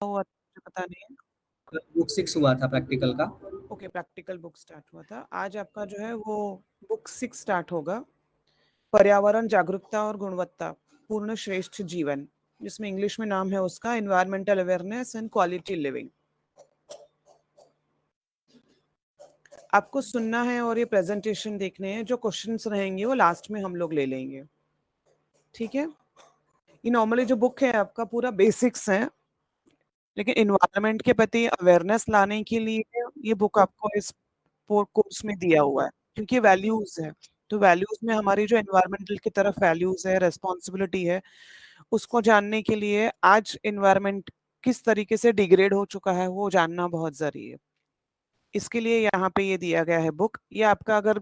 हुआ मुझे पता नहीं है। बुक 6 हुआ था प्रैक्टिकल का। ओके, प्रैक्टिकल बुक स्टार्ट हुआ था। आज आपका जो है वो बुक 6 स्टार्ट होगा, पर्यावरण जागरूकता और गुणवत्ता, पूर्ण श्रेष्ठ जीवन, जिसमें इंग्लिश में नाम है उसका environmental awareness and quality living. आपको सुनना है और ये प्रेजेंटेशन देखने हैं। जो क्वेश्चंस रहेंगे वो लास्ट में हम लोग ले लेंगे, ठीक है। ये नॉर्मली जो बुक है आपका पूरा बेसिक्स है, लेकिन इन्वायरमेंट के प्रति अवेयरनेस लाने के लिए ये बुक आपको इस कोर्स में दिया हुआ है, क्योंकि वैल्यूज है। तो वैल्यूज में हमारी जो एनवायरमेंटल की तरफ वैल्यूज है, रेस्पॉन्सिबिलिटी है, उसको जानने के लिए आज एनवायरमेंट किस तरीके से डिग्रेड हो चुका है वो जानना बहुत जरूरी है। इसके लिए यहाँ पे ये दिया गया है बुक। ये आपका अगर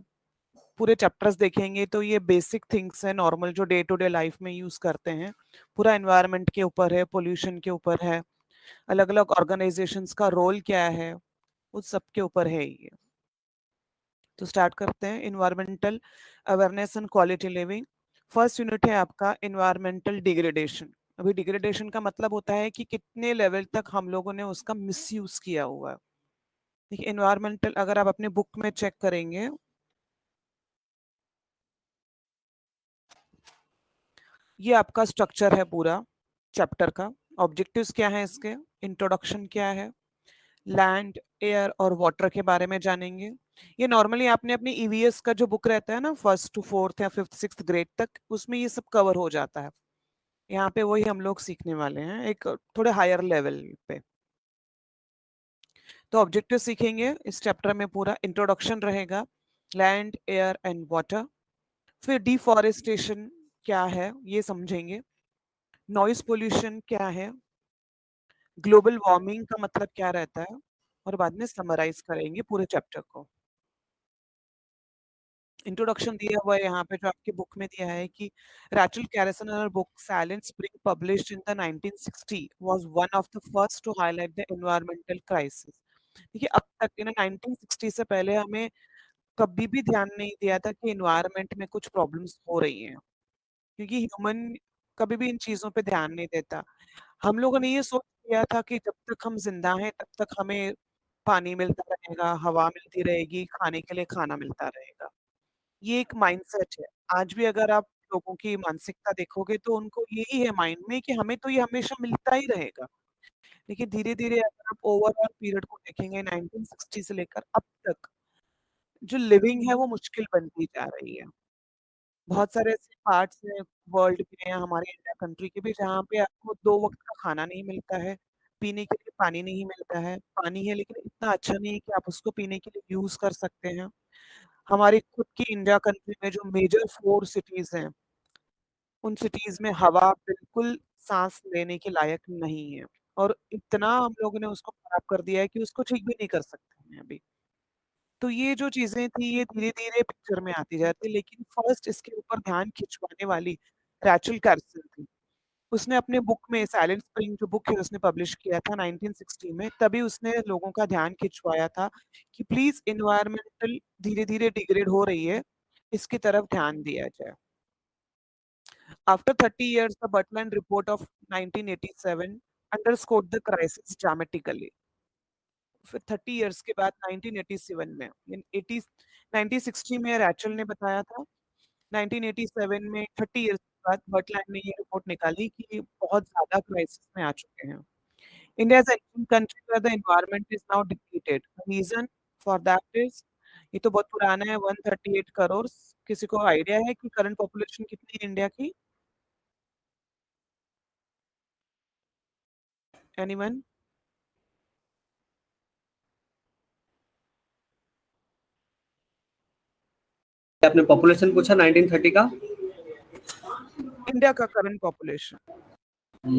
पूरे चैप्टर्स देखेंगे तो ये बेसिक थिंग्स है, नॉर्मल जो डे टू डे लाइफ में यूज करते हैं। पूरा एनवायरमेंट के ऊपर है, पोल्यूशन के ऊपर है, अलग अलग ऑर्गेनाइजेशंस का रोल क्या है, उस सब के ऊपर है ये। तो स्टार्ट करते हैं। Environmental awareness and quality living. First unit है आपका इन्वायरमेंटल डिग्रेडेशन। अभी डिग्रेडेशन का मतलब होता है कि कितने लेवल तक हम लोगों ने उसका मिसयूज किया हुआ है। देखिए, इन्वायरमेंटल अगर आप अपने बुक में चेक करेंगे, ये आपका स्ट्रक्चर है पूरा चैप्टर का। ऑब्जेक्टिव्स क्या है इसके, इंट्रोडक्शन क्या है, लैंड, एयर और वाटर के बारे में जानेंगे। ये नॉर्मली आपने अपनी ईवीएस का जो बुक रहता है ना, फर्स्ट टू फोर्थ या फिफ्थ सिक्स्थ ग्रेड तक, उसमें ये सब कवर हो जाता है। यहाँ पे वही हम लोग सीखने वाले हैं, एक थोड़े हायर लेवल पे। तो ऑब्जेक्टिव सीखेंगे इस चैप्टर में। पूरा इंट्रोडक्शन रहेगा, लैंड, एयर एंड वाटर। फिर डिफॉरेस्टेशन क्या है ये समझेंगे, नॉइस पोल्यूशन क्या है, ग्लोबल वार्मिंग का मतलब क्या रहता है, और बाद में समराइज करेंगे पूरे चैप्टर को। इंट्रोडक्शन दिया हुआ है यहाँ पे जो आपके बुक में दिया है कि Rachel कैरिसन in her book Silent Spring published in the 1960 was one of the first to highlight the environmental crisis। देखिए, अब तक इन 1960 से पहले हमें कभी भी ध्यान नहीं दिया था कि एनवायरनमेंट में कुछ प्रॉब्लम्स हो रही हैं, क्योंकि ह्यूमन कभी भी इन चीजों पे ध्यान नहीं देता। हम लोगों ने ये सोच लिया था कि जब तक हम जिंदा हैं तब तक हमें पानी मिलता रहेगा, हवा मिलती रहेगी, खाने के लिए खाना मिलता रहेगा। ये एक माइंडसेट है। आज भी अगर आप लोगों की मानसिकता देखोगे तो उनको यही है माइंड में कि हमें तो ये हमेशा मिलता ही रहेगा। लेकिन धीरे-धीरे अगर आप ओवरऑल पीरियड को देखेंगे 1960 से लेकर अब तक, जो लिविंग है वो मुश्किल बनती जा रही है। बहुत सारे ऐसे पार्ट्स हैं वर्ल्ड में या हमारे इंडिया कंट्री के भी जहाँ पे आपको 2 वक़्त का खाना नहीं मिलता है, पीने के लिए पानी नहीं मिलता है। पानी है लेकिन इतना अच्छा नहीं है कि आप उसको पीने के लिए यूज़ कर सकते हैं। हमारी खुद की इंडिया कंट्री में जो मेजर 4 सिटीज़ हैं, उन सिटीज़ में हवा बिल्कुल साँस लेने के लायक नहीं है, और इतना हम लोगों ने उसको खराब कर दिया है कि उसको ठीक भी नहीं कर सकते हैं अभी। तो ये जो चीज़ें थी ये धीरे-धीरे पिक्चर में आती जाती है, लेकिन फर्स्ट इसके ऊपर ध्यान खिंचवाने वाली रैचल कार्सन थी। उसने अपने बुक में साइलेंट स्प्रिंग जो बुक है उसने पब्लिश किया था 1960 में, तभी उसने लोगों का ध्यान खिंचवाया था कि प्लीज़ एनवायरमेंटल धीरे-धीरे डिग्रेड हो रही है, इसकी तरफ ध्यान दिया जाए। After 30 years, the Butland Report of 1987 underscored the crisis dramatically. फिर 30 इयर्स के बाद 1987 में, इन 80 1960 में रैचल ने बताया था, 1987 में 30 इयर्स के बाद बर्टलैंड ने ये रिपोर्ट निकाली कि बहुत ज़्यादा क्राइसिस में आ चुके हैं। India is a country where the environment is now depleted. Reason for that is, ये तो बहुत पुराना है, 138 करोड़। किसी को आइडिया है कि करंट पॉपुलेशन कितनी है इंडिया की? एनीवन? आपने पॉपुलेशन पूछा 1930 का? इंडिया का current population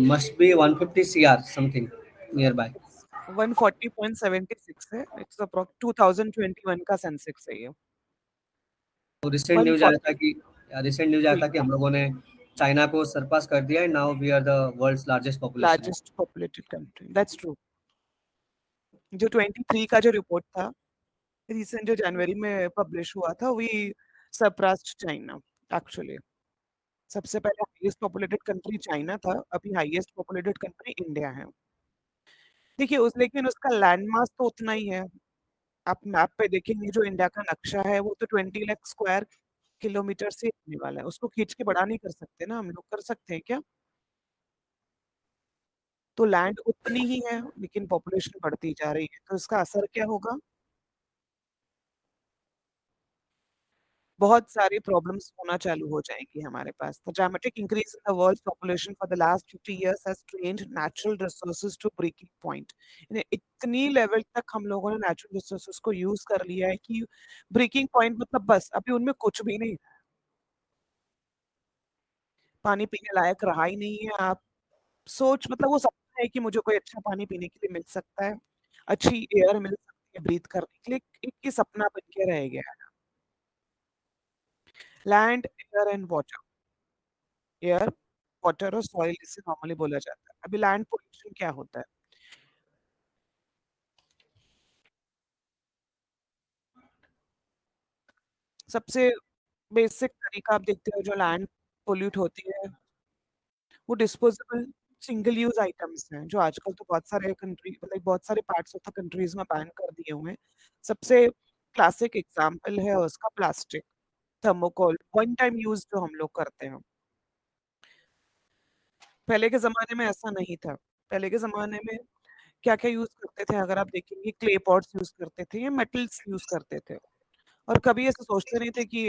must be 150 CR something near by. 140.76 है। इट्स अप्रॉक्स 2021 का सेंसेक्स है ये। तो रिसेंट न्यूज़ आया था कि 140 हम लोगों ने चाइना को सरपास कर दिया है। Now we are the world's largest population. Largest populated country, that's true. जो 23 का जो रिपोर्ट था रिसेंट, जो जनवरी में पब्लिश हुआ था, वी सरपास्ड चाइना एक्चुअली। सबसे पहले हाईएस्ट पॉपुलेटेड कंट्री चाइना था, अभी हाईएस्ट पॉपुलेटेड कंट्री इंडिया है। देखिए लेकिन उसका लैंड मास तो उतना ही है। आप मैप पे देखेंगे जो इंडिया का नक्शा है वो तो 20 लाख स्क्वायर किलोमीटर से होने वाला है। उसको खींच के बड़ा नहीं कर सकते ना, हम लोग कर सकते हैं क्या? तो लैंड उतनी ही है लेकिन पॉपुलेशन बढ़ती जा रही है, तो इसका असर क्या होगा? बहुत सारी प्रॉब्लम्स होना चालू हो जाएंगी हमारे पास। The dramatic increase in the world population for the last 50 years has strained natural resources to breaking point। यानी इतनी लेवल तक हम लोगों ने नेचुरल रिसोर्सेज को यूज कर लिया है कि ब्रेकिंग पॉइंट मतलब बस अभी उनमें कुछ भी नहीं, पानी पीने लायक रहा ही नहीं है। आप सोच मतलब वो सपना है कि मुझे कोई अच्छा पानी पीने के लिए मिल सकता है, अच्छी एयर मिल सकती है ब्रीथ करने के लिए, एक ही सपना बन के रह गया है। Land, air and water. Air, water और सॉइल इसे नॉर्मली बोला जाता है। अभी लैंड पोल्यूशन क्या होता है? सबसे बेसिक तरीका आप देखते हो जो लैंड पोल्यूट होती है, वो डिस्पोजेबल सिंगल यूज आइटम्स हैं जो आजकल तो बहुत सारे कंट्री मतलब बहुत सारे पार्ट्स ऑफ द कंट्रीज में बैन कर दिए हुए हैं। सबसे क्लासिक एग्जांपल है उसका plastic, thermocol, one time use जो हम लोग करते हैं। पहले के जमाने में ऐसा नहीं था। पहले के जमाने में क्या क्या यूज करते थे अगर आप देखेंगे, क्ले पॉट्स यूज करते थे या मेटल्स यूज करते थे। और कभी ऐसे सोचते नहीं थे कि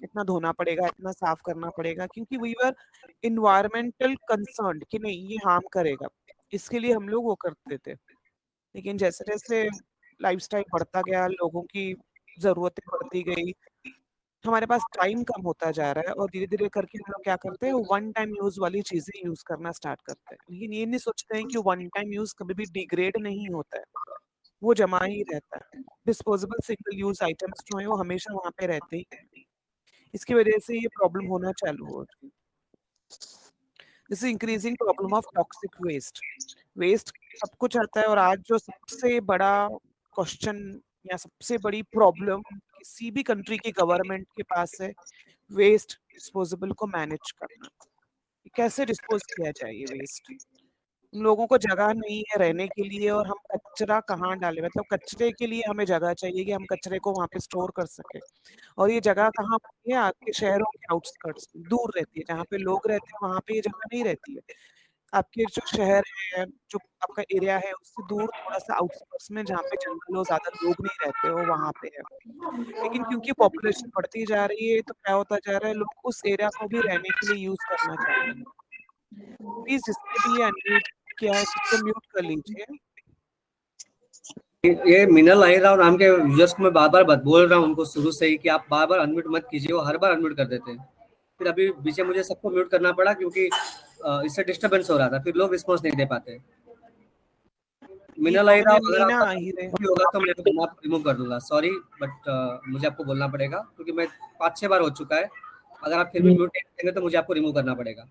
इतना धोना पड़ेगा, इतना साफ करना पड़ेगा, क्योंकि वी वर इन्वायरमेंटल कंसर्न कि नहीं ये हार्म करेगा, इसके लिए हम लोग वो करते थे। लेकिन जैसे जैसे लाइफस्टाइल बढ़ता गया, लोगों की जरूरतें बढ़ती गई, हमारे पास टाइम कम होता जा रहा है और धीरे धीरे करके हम लोग क्या करते हैं, वन टाइम यूज वाली चीजें यूज करना स्टार्ट करते हैं। लेकिन ये नहीं सोचते हैं कि वन टाइम यूज कभी भी डिग्रेड नहीं होता है, वो जमा ही रहता है। डिस्पोजेबल सिंगल यूज आइटम्स जो है वो हमेशा वहां पे रहते ही हैं। इसकी वजह से ये प्रॉब्लम होना चालू हो रही है। This increasing problem of toxic waste. Waste सब कुछ आता है, और आज जो सबसे बड़ा क्वेश्चन या सबसे बड़ी प्रॉब्लम किसी भी कंट्री की गवर्नमेंट के पास है, वेस्ट डिस्पोजेबल को मैनेज करना। कैसे डिस्पोज किया जाए ये वेस्ट? उन लोगों को जगह नहीं है रहने के लिए, और हम कचरा कहाँ डालें? मतलब कचरे के लिए हमें जगह चाहिए कि हम कचरे को वहां पे स्टोर कर सके। और ये जगह कहाँ होती है? आपके शहरों के आउटस्कर्ट्स दूर रहती है, जहाँ पे लोग रहते हैं वहां पे ये जगह नहीं रहती है। आपके जो शहर है, जो आपका एरिया है, उससे दूर थोड़ा सा आउटस्कर्ट्स में जहाँ पे जंगल हो, ज्यादा लोग नहीं रहते हो, वहां पे है। लेकिन क्योंकि पॉपुलेशन बढ़ती जा रही है तो क्या होता जा रहा है, लोग उस एरिया को भी रहने के लिए यूज करना चाह रहे हैं। प्लीज जिसने भी ये अनम्यूट किया है खुद को म्यूट कर लीजिए। ये मिनल अहिरा नाम के यूजर्स को मैं बार बार बोल रहा हूँ उनको शुरू से ही कि आप बार बार अनम्यूट मत कीजिए, वो हर बार अनम्यूट कर देते हैं। फिर अभी बीच में मुझे सबको म्यूट करना पड़ा क्योंकि इससे डिस्टरबेंस हो रहा था, फिर लोग रिस्पॉन्स नहीं दे पाते। ये मिनल कौन अहिरा है? अगर मीना आपका आहिर है? भी होगा तो मैं आपको रिमूव कर दूंगा, सॉरी, बट मुझे आपको बोलना पड़ेगा क्योंकि मैं 5-6 बार हो चुका है। अगर आप फिर भी म्यूट नहीं करेंगे तो मुझे आपको रिमूव करना पड़ेगा।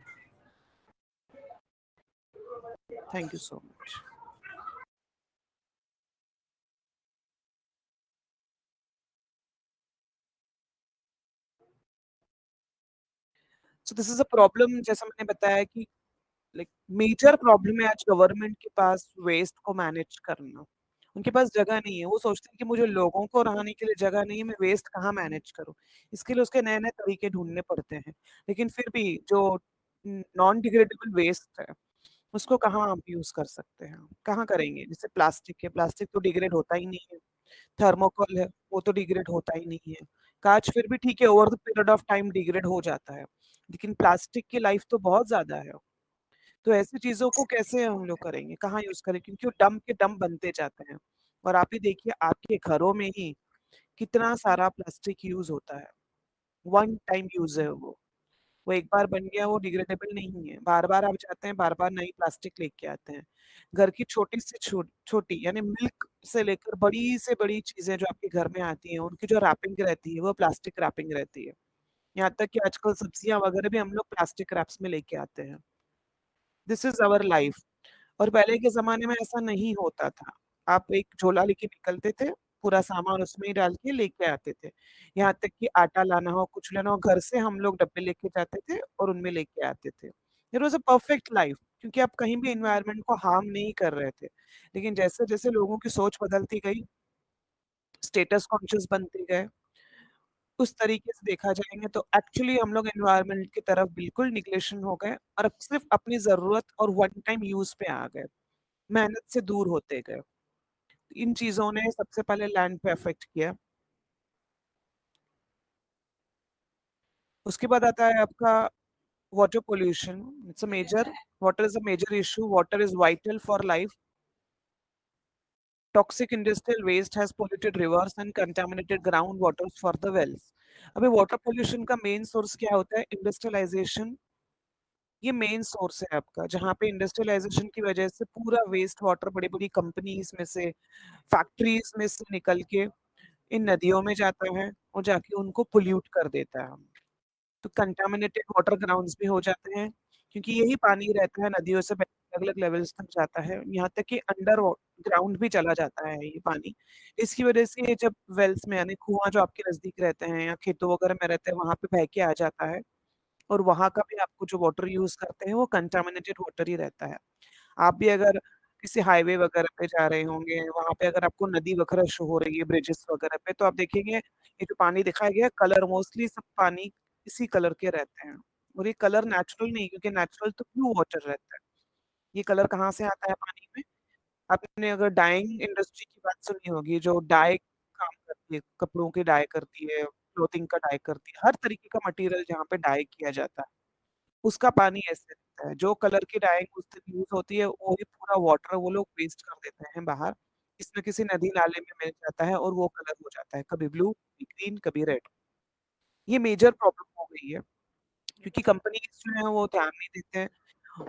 Thank you so much. So this is a problem, जैसा मैंने बताया कि लाइक मेजर प्रॉब्लम है आज गवर्नमेंट के पास वेस्ट को मैनेज करना। उनके पास जगह नहीं है, वो सोचते हैं कि मुझे लोगों को रहने के लिए जगह नहीं है, मैं वेस्ट कहाँ मैनेज करूँ। इसके लिए उसके नए नए तरीके ढूंढने पड़ते हैं। लेकिन फिर भी जो नॉन डिग्रेडेबल वेस्ट है उसको कहाँ आप यूज कर सकते हैं, कहाँ करेंगे? जैसे प्लास्टिक है, प्लास्टिक तो डिग्रेड होता ही नहीं है। थर्मोकोल है, वो तो डिग्रेड होता ही नहीं है। कांच फिर भी ठीक है, over the period of time degrade हो जाता है, लेकिन प्लास्टिक की लाइफ तो बहुत ज्यादा है। तो ऐसी चीजों को कैसे हम लोग करेंगे, कहाँ यूज करें? क्योंकि वो डम के डम बनते जाते हैं। और आप ही देखिए आपके घरों में ही कितना सारा प्लास्टिक यूज होता है। वन टाइम यूज है वो एक बार बन गया, वो डिग्रेडेबल नहीं है। बार बार आप जाते हैं, बार बार नई प्लास्टिक लेके आते हैं। घर की छोटी से छोटी यानी मिल्क से लेकर बड़ी से बड़ी चीजें जो आपके घर में आती हैं, उनकी जो रैपिंग रहती है वो प्लास्टिक रैपिंग रहती है। यहाँ तक कि आजकल सब्जियां वगैरह भी हम लोग प्लास्टिक रैप्स में लेके आते हैं। This is our life. और पहले के जमाने में ऐसा नहीं होता था। आप एक झोला लेके निकलते थे, पूरा सामान उसमें ही डाल के लेके आते थे। यहाँ तक कि आटा लाना हो, कुछ लेना हो, घर से हम लोग डब्बे लेके जाते थे और उनमें लेके आते थे। It was a perfect life. क्योंकि आप कहीं भी एनवायरनमेंट को हार्म नहीं कर रहे थे। लेकिन जैसे-जैसे लोगों की सोच बदलती गई, स्टेटस कॉन्शियस बनते गए, उस तरीके से देखा जाएँगे तो एक्चुअली हम लोग एनवायरनमेंट की तरफ बिल्कुल निग्लेशन हो गए और अब सिर्फ़ अपनी ज़रूरत और वन टाइम यूज़ पे आ गए, मेहनत से दूर होते गए। इन चीज़ों ने सबसे पहले लैंड पे अफ़ेक्ट किया। उसके बाद आता है आपका water pollution. It's a major water is a major issue, water is vital for life. Toxic industrial waste has polluted rivers and contaminated ground waters for the wells. अभी वाटर पॉल्यूशन का main source क्या होता है? Industrialisation. ये main source है आपका, जहाँ पे इंडस्ट्रियलाइज़ेशन की वजह से पूरा वेस्ट वाटर बड़ी-बड़ी कंपनीज़ में से, फैक्ट्रीज़ में से निकल के इन नदियों में जाता है और जाके उनको पॉल्यूट कर देता है। तो कंटामिनेटेड वाटर ग्राउंड्स भी हो जाते हैं, क्योंकि यही पानी रहता है नदियों से अलग-अलग लेवल्स तक जाता है, यहाँ तक कि अंडर वा ग्राउंड भी चला जाता है ये पानी। इसकी वजह से ये जब वेल्स में यानी कुआँ जो आपके नज़दीक रहते हैं या खेतों वगैरह में रहते हैं, वहाँ पे बह के आ जाता है और वहाँ का भी आपको जो वाटर यूज़ करते हैं, वो कंटामिनेटेड वाटर ही रहता है। आप भी अगर किसी हाईवे वगैरह पे जा रहे होंगे, वहाँ पे अगर आपको नदी वगैरह शो हो रही है, ब्रिजेस वगैरह पे, तो आप देखेंगे ये जो पानी दिखाया गया है, कलर मोस्टली सब पानी इसी कलर के रहते हैं और ये कलर नेचुरल नहीं, क्योंकि नेचुरल तो ब्लू वाटर रहता है। ये कलर कहाँ से आता है पानी में? आपने अगर डाइंग इंडस्ट्री की बात सुनी होगी, जो डाई काम करती है, कपड़ों की डाई करती है, क्लोथिंग का डाई करती है, हर तरीके का मटेरियल जहाँ पे डाई किया जाता है, उसका पानी ऐसे रहता है। जो कलर की डाइंग उस दिन यूज़ होती है, वही पूरा वाटर वो लोग वेस्ट कर देते हैं बाहर। किसी न किसी नदी-नाले में मिल जाता है और वो कलर हो जाता है, कभी ब्लू, कभी ग्रीन, कभी रेड। ये मेजर प्रॉब्लम हो गई है, क्योंकि कंपनीज़ जो हैं वो ध्यान नहीं देते हैं।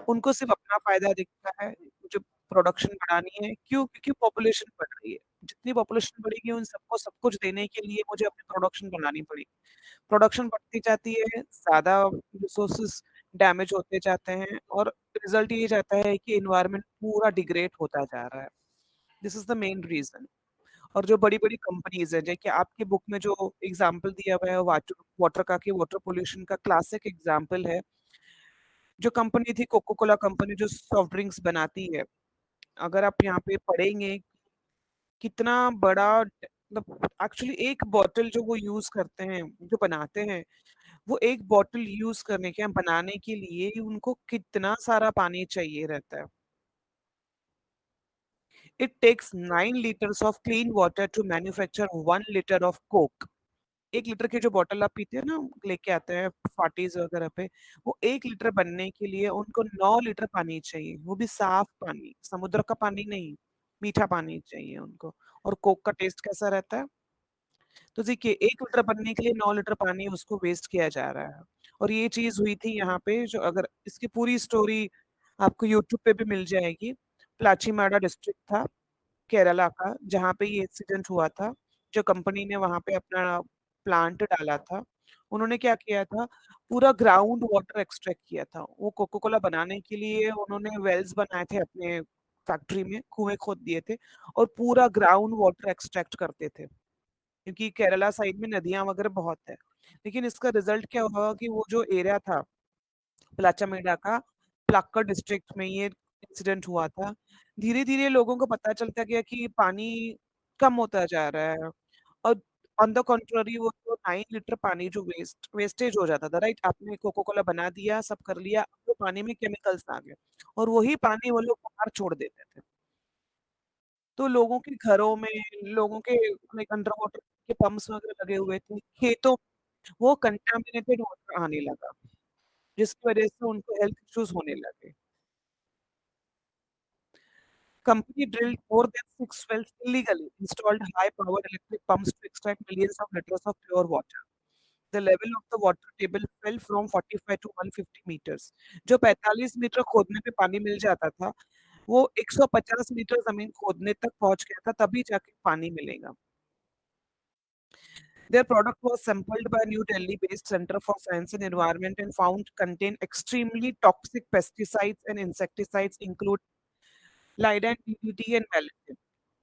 उनको सिर्फ़ अपना फ़ायदा दिखता है, मुझे प्रोडक्शन बढ़ानी है। क्यों? क्योंकि पॉपुलेशन बढ़ रही है। जितनी पॉपुलेशन बढ़ेगी उन सबको सब कुछ देने के लिए मुझे अपनी प्रोडक्शन बढ़ानी पड़ेगी। प्रोडक्शन बढ़ती जाती है, ज़्यादा रिसोर्सेज़ डैमेज होते जाते हैं और रिज़ल्ट ये जाता है कि एनवायरनमेंट पूरा डिग्रेड होता जा रहा है। This is the main reason. और जो बड़ी-बड़ी कंपनीज़ हैं, देखिए आपकी बुक में जो एग्ज़ाम्पल दिया हुआ है वाटर वाटर का, कि वाटर पॉल्यूशन का क्लासिक एग्ज़ाम्पल है। जो कंपनी थी कोका कोला कंपनी जो सॉफ्ट ड्रिंक्स बनाती है, अगर आप यहाँ पे पढ़ेंगे कितना बड़ा मतलब एक्चुअली एक बॉटल जो वो यूज़ करते हैं, जो बनाते हैं, वो एक बॉटल यूज़ करने के बनाने के लिए उनको कितना सारा पानी चाहिए रहता है। It takes 9 litres of clean water to manufacture 1 litre of coke. 1 litre की जो बॉटल आप पीते हैं ना, लेके आते हैं पार्टीज़ वगैरह पे, वो 1 लीटर बनने के लिए उनको 9 लीटर पानी चाहिए, वो भी साफ पानी, समुद्र का पानी नहीं, मीठा पानी चाहिए उनको। और कोक का टेस्ट कैसा रहता है? तो देखिए 1 लीटर बनने के लिए 9 लीटर पानी उसको वेस्ट किया जा रहा है। और ये चीज़ हुई थी यहाँ पे, जो अगर इसकी पूरी स्टोरी आपको यूट्यूब पे भी मिल जाएगी। प्लाचीमाड़ा डिस्ट्रिक्ट था केरला का, जहाँ पे ये इंसिडेंट हुआ था। जो कंपनी ने वहाँ पे अपना प्लांट डाला था, उन्होंने क्या किया था, पूरा ग्राउंड वाटर एक्सट्रैक्ट किया था। वो कोका कोला बनाने के लिए उन्होंने वेल्स बनाए थे अपने फैक्ट्री में, कुएँ खोद दिए थे और पूरा ग्राउंड वाटर एक्सट्रैक्ट करते थे। क्योंकि केरला साइड में नदियाँ वगैरह बहुत है। लेकिन इसका रिज़ल्ट क्या हुआ कि वो जो एरिया था पलाचामेड़ा का, पलक्कड़ डिस्ट्रिक्ट में ये इंसिडेंट हुआ था। धीरे-धीरे लोगों को पता चलता गया कि पानी कम होता जा रहा है और ऑन द कंट्ररी वो जो 9 लीटर पानी जो वेस्टेज हो जाता था, राइट? आपने कोका कोला बना दिया, सब कर लिया, अब वो पानी में केमिकल्स आ गए और वही पानी वो लोग बाहर छोड़ देते थे। तो लोगों के घरों में, लोगों के लाइक अंडर वाटर के पंप्स वगैरह लगे हुए थे, खेतों वो कंटामिनेटेड वाटर आने लगा, जिसकी वजह से उनको हेल्थ इश्यूज़ होने लगे। Company drilled more than 6 wells illegally, installed high-powered electric pumps to extract millions of liters of pure water. The level of the water table fell from 45 to 150 meters. जो 45 metre खोदने पे पानी मिल जाता था, वो 150 metre ज़मीन खोदने तक पहुँच गया था, तभी जाके पानी मिलेगा। Their product was sampled by New Delhi-based Center for Science and Environment and found contain extremely toxic pesticides and insecticides, including Lidine, DDT, and Malathion.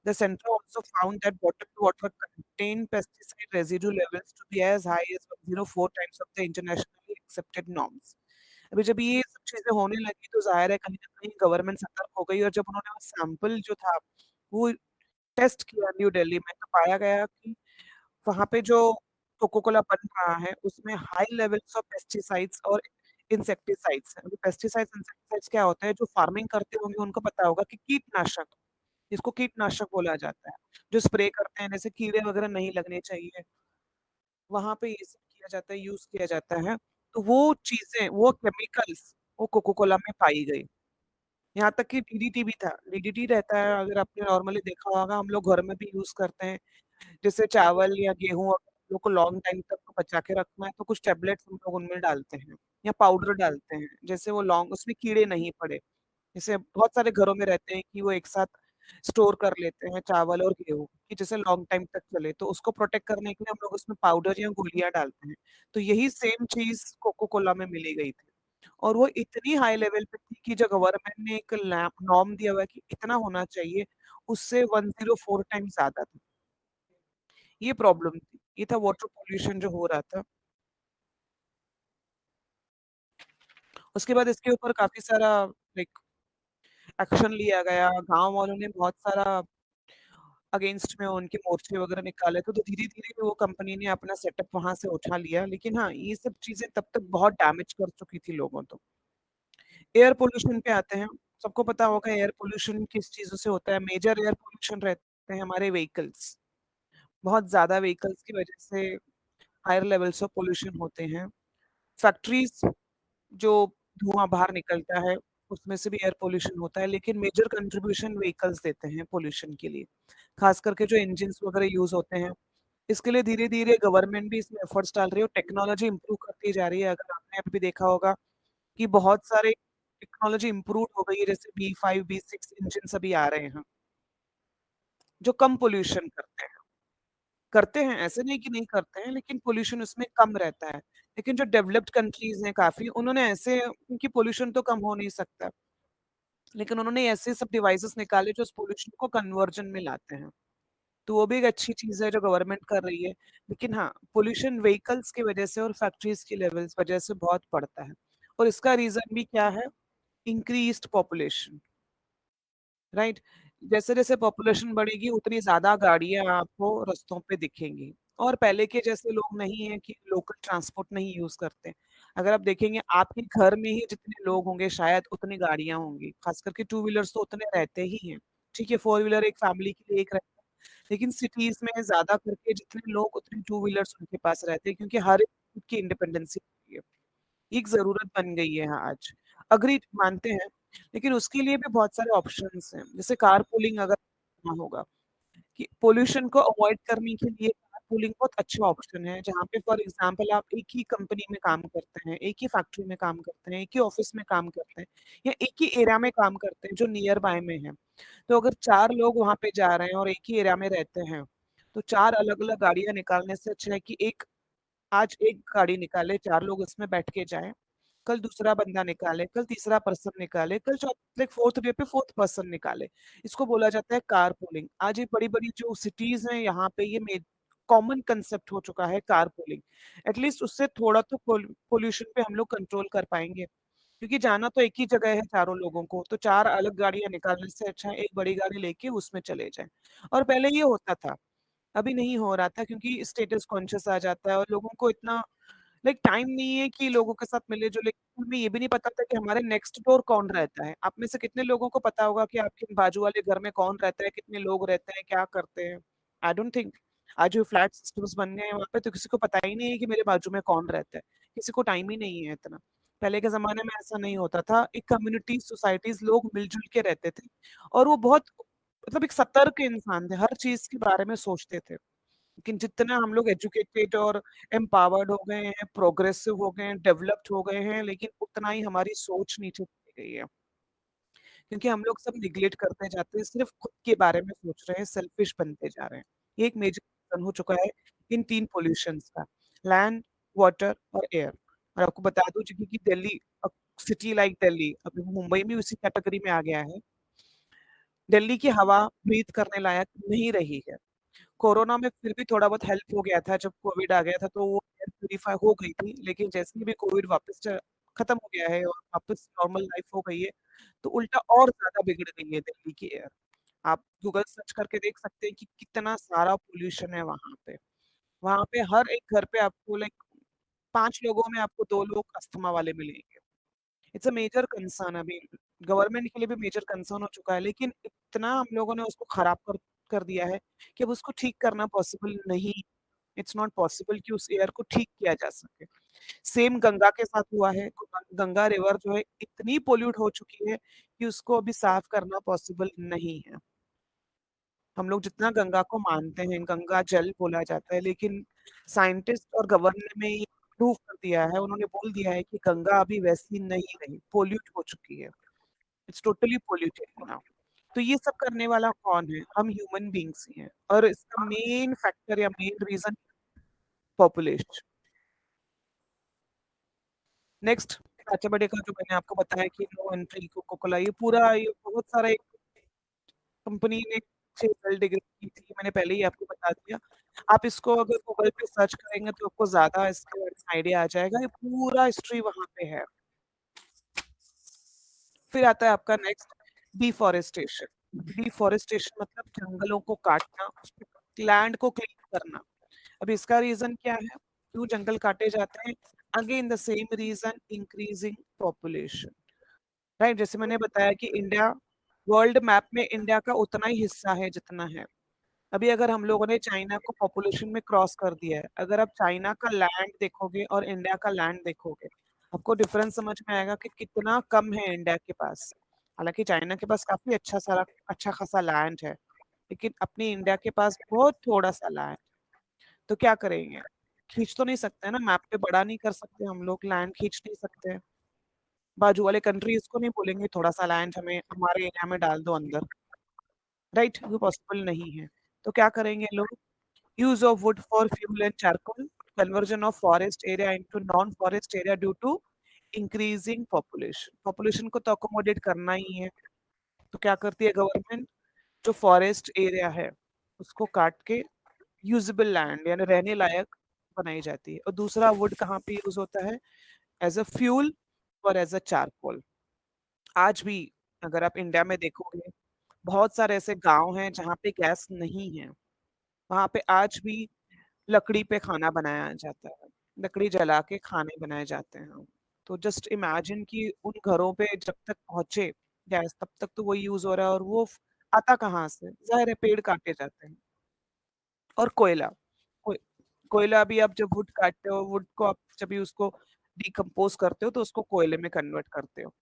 The center also found that bottled water contained pesticide residue levels to be as high as 104 times of the internationally accepted norms. अभी जब ये सब चीज़ें होने लगी तो ज़ाहिर है कहीं न कहीं गवर्नमेंट सतर्क हो गई और जब उन्होंने वो सैंपल जो था वो टेस्ट किया न्यू दिल्ली में तो पाया गया कि वहाँ पे जो कोको कोला बन रहा है उसमें हाई लेवल्स ऑफ पेस्टिसाइड्स और इंसेक्टिसाइड्स हैं। अभी पेस्टिसाइड्स इंसेक्टिसाइड्स क्या होता है जो फार्मिंग करते होंगे उनको पता होगा कि कीटनाशक जिसको कीटनाशक बोला जाता है, जो स्प्रे करते हैं जैसे कीड़े वगैरह नहीं लगने चाहिए, वहाँ पे ये सब किया जाता है, यूज़ किया जाता है। तो वो चीज़ें, वो केमिकल्स वो कोको कोला में पाई गई। यहाँ तक कि डीडीटी भी था, डीडीटी रहता है अगर आपने नॉर्मली देखा होगा हम लोग घर में भी यूज़ करते हैं। जैसे चावल या गेहूँ अगर हम लोग को लॉन्ग टाइम तक बचा के रखना है तो कुछ टैबलेट्स हम लोग उनमें डालते हैं या पाउडर डालते हैं, जैसे वो लॉन्ग उसमें कीड़े नहीं पड़े। जैसे बहुत सारे घरों में रहते हैं कि वो एक साथ स्टोर कर लेते हैं चावल और गेहूँ कि जैसे लॉन्ग टाइम तक चले, तो उसको प्रोटेक्ट करने के लिए हम लोग उसमें पाउडर या गोलियाँ डालते हैं। तो यही सेम चीज़ कोको कोला में मिली गई थी और वो इतनी हाई लेवल पे थी कि जो गवर्नमेंट ने एक नॉर्म दिया हुआ है कि इतना होना चाहिए, उससे 104 टाइम्स ज़्यादा था। ये प्रॉब्लम थी। ये था वाटर पॉल्यूशन जो हो रहा था। उसके बाद इसके ऊपर काफ़ी सारा लाइक एक्शन लिया गया। गाँव वालों ने बहुत सारा अगेंस्ट में उनके मोर्चे वगैरह निकाले थे, तो धीरे-धीरे वो कंपनी ने अपना सेटअप वहाँ से उठा लिया। लेकिन हाँ, ये सब चीज़ें तब तक बहुत डैमेज कर चुकी थी लोगों तो। एयर पॉल्यूशन पे आते हैं। सबको पता होगा एयर पॉल्यूशन किस चीज़ों से होता है। मेजर एयर पॉल्यूशन रहते हैं हमारे व्हीकल्स। बहुत ज़्यादा व्हीकल्स की वजह से हायर लेवल्स ऑफ पॉल्यूशन होते हैं। फैक्ट्रीज़ जो धुआँ बाहर निकलता है, उसमें से भी एयर पॉल्यूशन होता है, लेकिन मेजर कंट्रीब्यूशन व्हीकल्स देते हैं पॉल्यूशन के लिए। खास करके जो इंजिन्स वगैरह यूज़ होते हैं, इसके लिए धीरे-धीरे गवर्नमेंट भी इसमें एफर्ट्स डाल रही है और टेक्नोलॉजी इम्प्रूव करती जा रही है। अगर आपने अभी भी देखा होगा कि बहुत सारे टेक्नोलॉजी इम्प्रूव हो गई है, जैसे बी5, बी6 इंजिन्स अभी आ रहे हैं, जो कम पॉल्यूशन करते हैं। करते हैं, ऐसे नहीं कि नहीं करते हैं, लेकिन पॉल्यूशन उसमें कम रहता है। लेकिन जो डेवलप्ड कंट्रीज़ हैं काफ़ी, उन्होंने ऐसे क्योंकि पॉल्यूशन तो कम हो नहीं सकता, लेकिन उन्होंने ऐसे सब डिवाइसेज़ निकाले जो उस पॉल्यूशन को कन्वर्जन में लाते हैं। तो वो भी एक अच्छी चीज़ है जो गवर्नमेंट कर रही है। लेकिन हाँ, पॉल्यूशन व्हीकल्स की वजह से और फैक्ट्रीज़ की लेवल्स वजह से बहुत बढ़ता है। और इसका रीज़न भी क्या है? इंक्रीज़्ड पॉपुलेशन। राइट? जैसे-जैसे पॉपुलेशन बढ़ेगी उतनी ज़्यादा गाड़ियाँ आपको रास्तों पे दिखेंगी और पहले के जैसे लोग नहीं हैं कि लोकल ट्रांसपोर्ट नहीं यूज़ करते। अगर आप देखेंगे आपके घर में ही जितने लोग होंगे शायद उतनी गाड़ियाँ होंगी, ख़ास करके टू व्हीलर्स तो उतने रहते ही हैं। ठीक है, फोर व्हीलर एक फैमिली के लिए एक रहता है, लेकिन सिटीज़ में ज़्यादा करके जितने लोग उतने टू व्हीलर्स उनके पास रहते हैं क्योंकि हर एक खुद की इंडिपेंडेंसी होती है। एक ज़रूरत बन गई है आज। एग्रीड मानते हैं, लेकिन उसके लिए भी बहुत सारे ऑप्शंस हैं। जैसे कारपूलिंग अगर करना होगा कि पॉल्यूशन को अवॉइड करने के लिए कारपूलिंग बहुत अच्छा ऑप्शन है, जहाँ पे फॉर एग्ज़ाम्पल आप एक ही कंपनी में काम करते हैं, एक ही फैक्ट्री में काम करते हैं, एक ही ऑफ़िस में काम करते हैं या एक ही एरिया में काम करते हैं जो नियर बाय में है। तो अगर 4 लोग वहाँ पे जा रहे हैं और एक ही एरिया में रहते हैं, तो 4 अलग-अलग गाड़ियाँ निकालने से अच्छा है कि एक आज एक गाड़ी निकाले, 4 लोग उसमें बैठ के जाएँ, कल दूसरा बंदा निकाले, कल तीसरा पर्सन निकाले, कल लाइक 4th डे पे 4th पर्सन निकाले। इसको बोला जाता है कारपूलिंग। आज ये बड़ी-बड़ी जो सिटीज़ हैं, यहाँ पे ये कॉमन कांसेप्ट हो चुका है कारपूलिंग। एट लीस्ट उससे थोड़ा तो पॉल्यूशन पे हम लोग कंट्रोल कर पाएँगे। क्योंकि जाना तो एक ही जगह है चारों लोगों को, तो 4 अलग गाड़ियाँ निकालने से अच्छा है एक बड़ी गाड़ी लेके उसमें चले जाएँ। और पहले ये होता था। अभी नहीं हो रहा था क्योंकि स्टेटस कॉन्शियस आ जाता है और लोगों को इतना लाइक टाइम नहीं है कि लोगों के साथ मिले-जुले। हमें ये भी नहीं पता था कि हमारे नेक्स्ट डोर कौन रहता है। आप में से कितने लोगों को पता होगा कि आपके बाजू वाले घर में कौन रहता है, कितने लोग रहते हैं, क्या करते हैं? I don't think. आज जो फ्लैट सिस्टम्स बन गए हैं वहाँ पे तो किसी को पता ही नहीं है कि मेरे बाजू में कौन रहता है। किसी को टाइम ही नहीं है इतना। पहले के ज़माने में ऐसा नहीं होता था। एक कम्युनिटी, सोसाइटीज़ लोग मिल-जुल के रहते थे और वो बहुत मतलब एक सतर्क इंसान थे, हर चीज़ के बारे में सोचते थे। लेकिन जितना हम लोग एजुकेटेड और एम्पावर्ड हो गए हैं, प्रोग्रेसिव हो गए हैं, डेवलप्ड हो गए हैं, लेकिन उतना ही हमारी सोच नीचे चली गई है। क्योंकि हम लोग सब नेग्लेक्ट करते जाते हैं, सिर्फ़ खुद के बारे में सोच रहे हैं, सेल्फिश बनते जा रहे हैं। ये एक मेजर रीज़न हो चुका है इन 3 पॉल्यूशंस का, लैंड, वाटर और एयर। और आपको बता दूँ जैसे कि दिल्ली सिटी लाइक दिल्ली, अभी मुंबई भी उसी कैटेगरी में आ गया है। दिल्ली की हवा ब्रीथ करने लायक नहीं रही है। कोरोना में फिर भी थोड़ा बहुत हेल्प हो गया था, जब कोविड आ गया था तो वो एयर प्यूरीफाई हो गई थी, लेकिन जैसे ही भी कोविड वापस च खत्म हो गया है और वापस नॉर्मल लाइफ हो गई है, तो उल्टा और ज़्यादा बिगड़ गई है दिल्ली की एयर। आप गूगल सर्च करके देख सकते हैं कि कितना सारा पॉल्यूशन है वहाँ पे। वहाँ पे हर एक घर पे आपको लाइक 5 लोगों में आपको 2 लोग अस्थमा वाले मिलेंगे। इट्स अ मेजर कंसर्न अभी, गवर्नमेंट के लिए भी मेजर कंसर्न हो चुका है, लेकिन इतना हम लोगों ने उसको खराब कर दिया है कि अब उसको ठीक करना पॉसिबल नहीं। इट्स नॉट पॉसिबल कि उस एयर को ठीक किया जा सके। सेम गंगा के साथ हुआ है। गंगा रिवर जो है इतनी पोल्यूट हो चुकी है कि उसको अभी साफ करना पॉसिबल नहीं है। हम लोग जितना गंगा को मानते हैं, गंगा जल बोला जाता है, लेकिन साइंटिस्ट और गवर्नमेंट ने ये प्रूव कर दिया है, उन्होंने बोल दिया है कि गंगा अभी वैसी नहीं रही, पोल्यूट हो चुकी है। It's totally polluted now. तो ये सब करने वाला कौन है? हम ह्यूमन बींग्स ही हैं, और इसका मेन फैक्टर या मेन रीजन पॉपुलेशन। नेक्स्ट, अच्छा बड़े का जो मैंने आपको बताया कि नो एंट्री कोको कोला, ये पूरा ये बहुत सारा एक कंपनी ने 6 डिग्री की थी, मैंने पहले ही आपको बता दिया। आप इसको अगर गूगल पे सर्च करेंगे तो आपको ज्यादा इसके बारे में आइडिया आ जाएगा, ये पूरा हिस्ट्री वहां पे है। फिर आता है आपका नेक्स्ट, डिफॉरेस्टेशन। डिफॉरेस्टेशन मतलब जंगलों को काटना, लैंड को क्लीन करना। अब इसका रीजन क्या है, क्यों जंगल काटे जाते हैं? Again the same reason, increasing population. Right, जैसे मैंने बताया कि इंडिया वर्ल्ड मैप में इंडिया का उतना ही हिस्सा है जितना है। अभी अगर हम लोगों ने चाइना को पॉपुलेशन में क्रॉस कर दिया है, अगर आप चाइना का लैंड देखोगे और इंडिया का लैंड देखोगे, आपको डिफरेंस समझ में आएगा कि कितना कम है इंडिया के पास। हालांकि चाइना के पास काफी अच्छा खासा लैंड है, लेकिन अपनी इंडिया के पास बहुत थोड़ा सा लैंड। तो क्या करेंगे? खींच तो नहीं सकते ना, मैप पे बड़ा नहीं कर सकते हम लोग, लैंड खींच नहीं सकते। बाजू वाले कंट्रीज को नहीं बोलेंगे थोड़ा सा लैंड हमें हमारे एरिया में डाल दो अंदर। राइट, ये पॉसिबल नहीं है। तो क्या करेंगे लोग? use of wood for fuel and charcoal, conversion of forest area into non-forest area due to increasing population। population को तो accommodate करना ही है, तो क्या करती है गवर्नमेंट? जो फॉरेस्ट एरिया है उसको काट के यूजेबल लैंड यानी रहने लायक बनाई जाती है। और दूसरा, वुड कहाँ पे यूज होता है? एज अ फ्यूल और एज अ चारकोल। आज भी अगर आप इंडिया में देखोगे, बहुत सारे ऐसे गांव हैं जहाँ पे गैस नहीं है, वहां पे आज भी लकड़ी पे खाना बनाया जाता है, लकड़ी जला के खाने बनाए जाते हैं। तो जस्ट इमेजिन कि उन घरों पे जब तक पहुंचे गैस, तब तक तो वो यूज हो रहा है, और वो आता कहाँ से? जाहिर है पेड़ काटे जाते हैं। और कोयला, को, कोयला भी आप जब वुड काटते हो, वुड को आप जब भी उसको डिकम्पोज करते हो तो उसको कोयले में कन्वर्ट करते हो।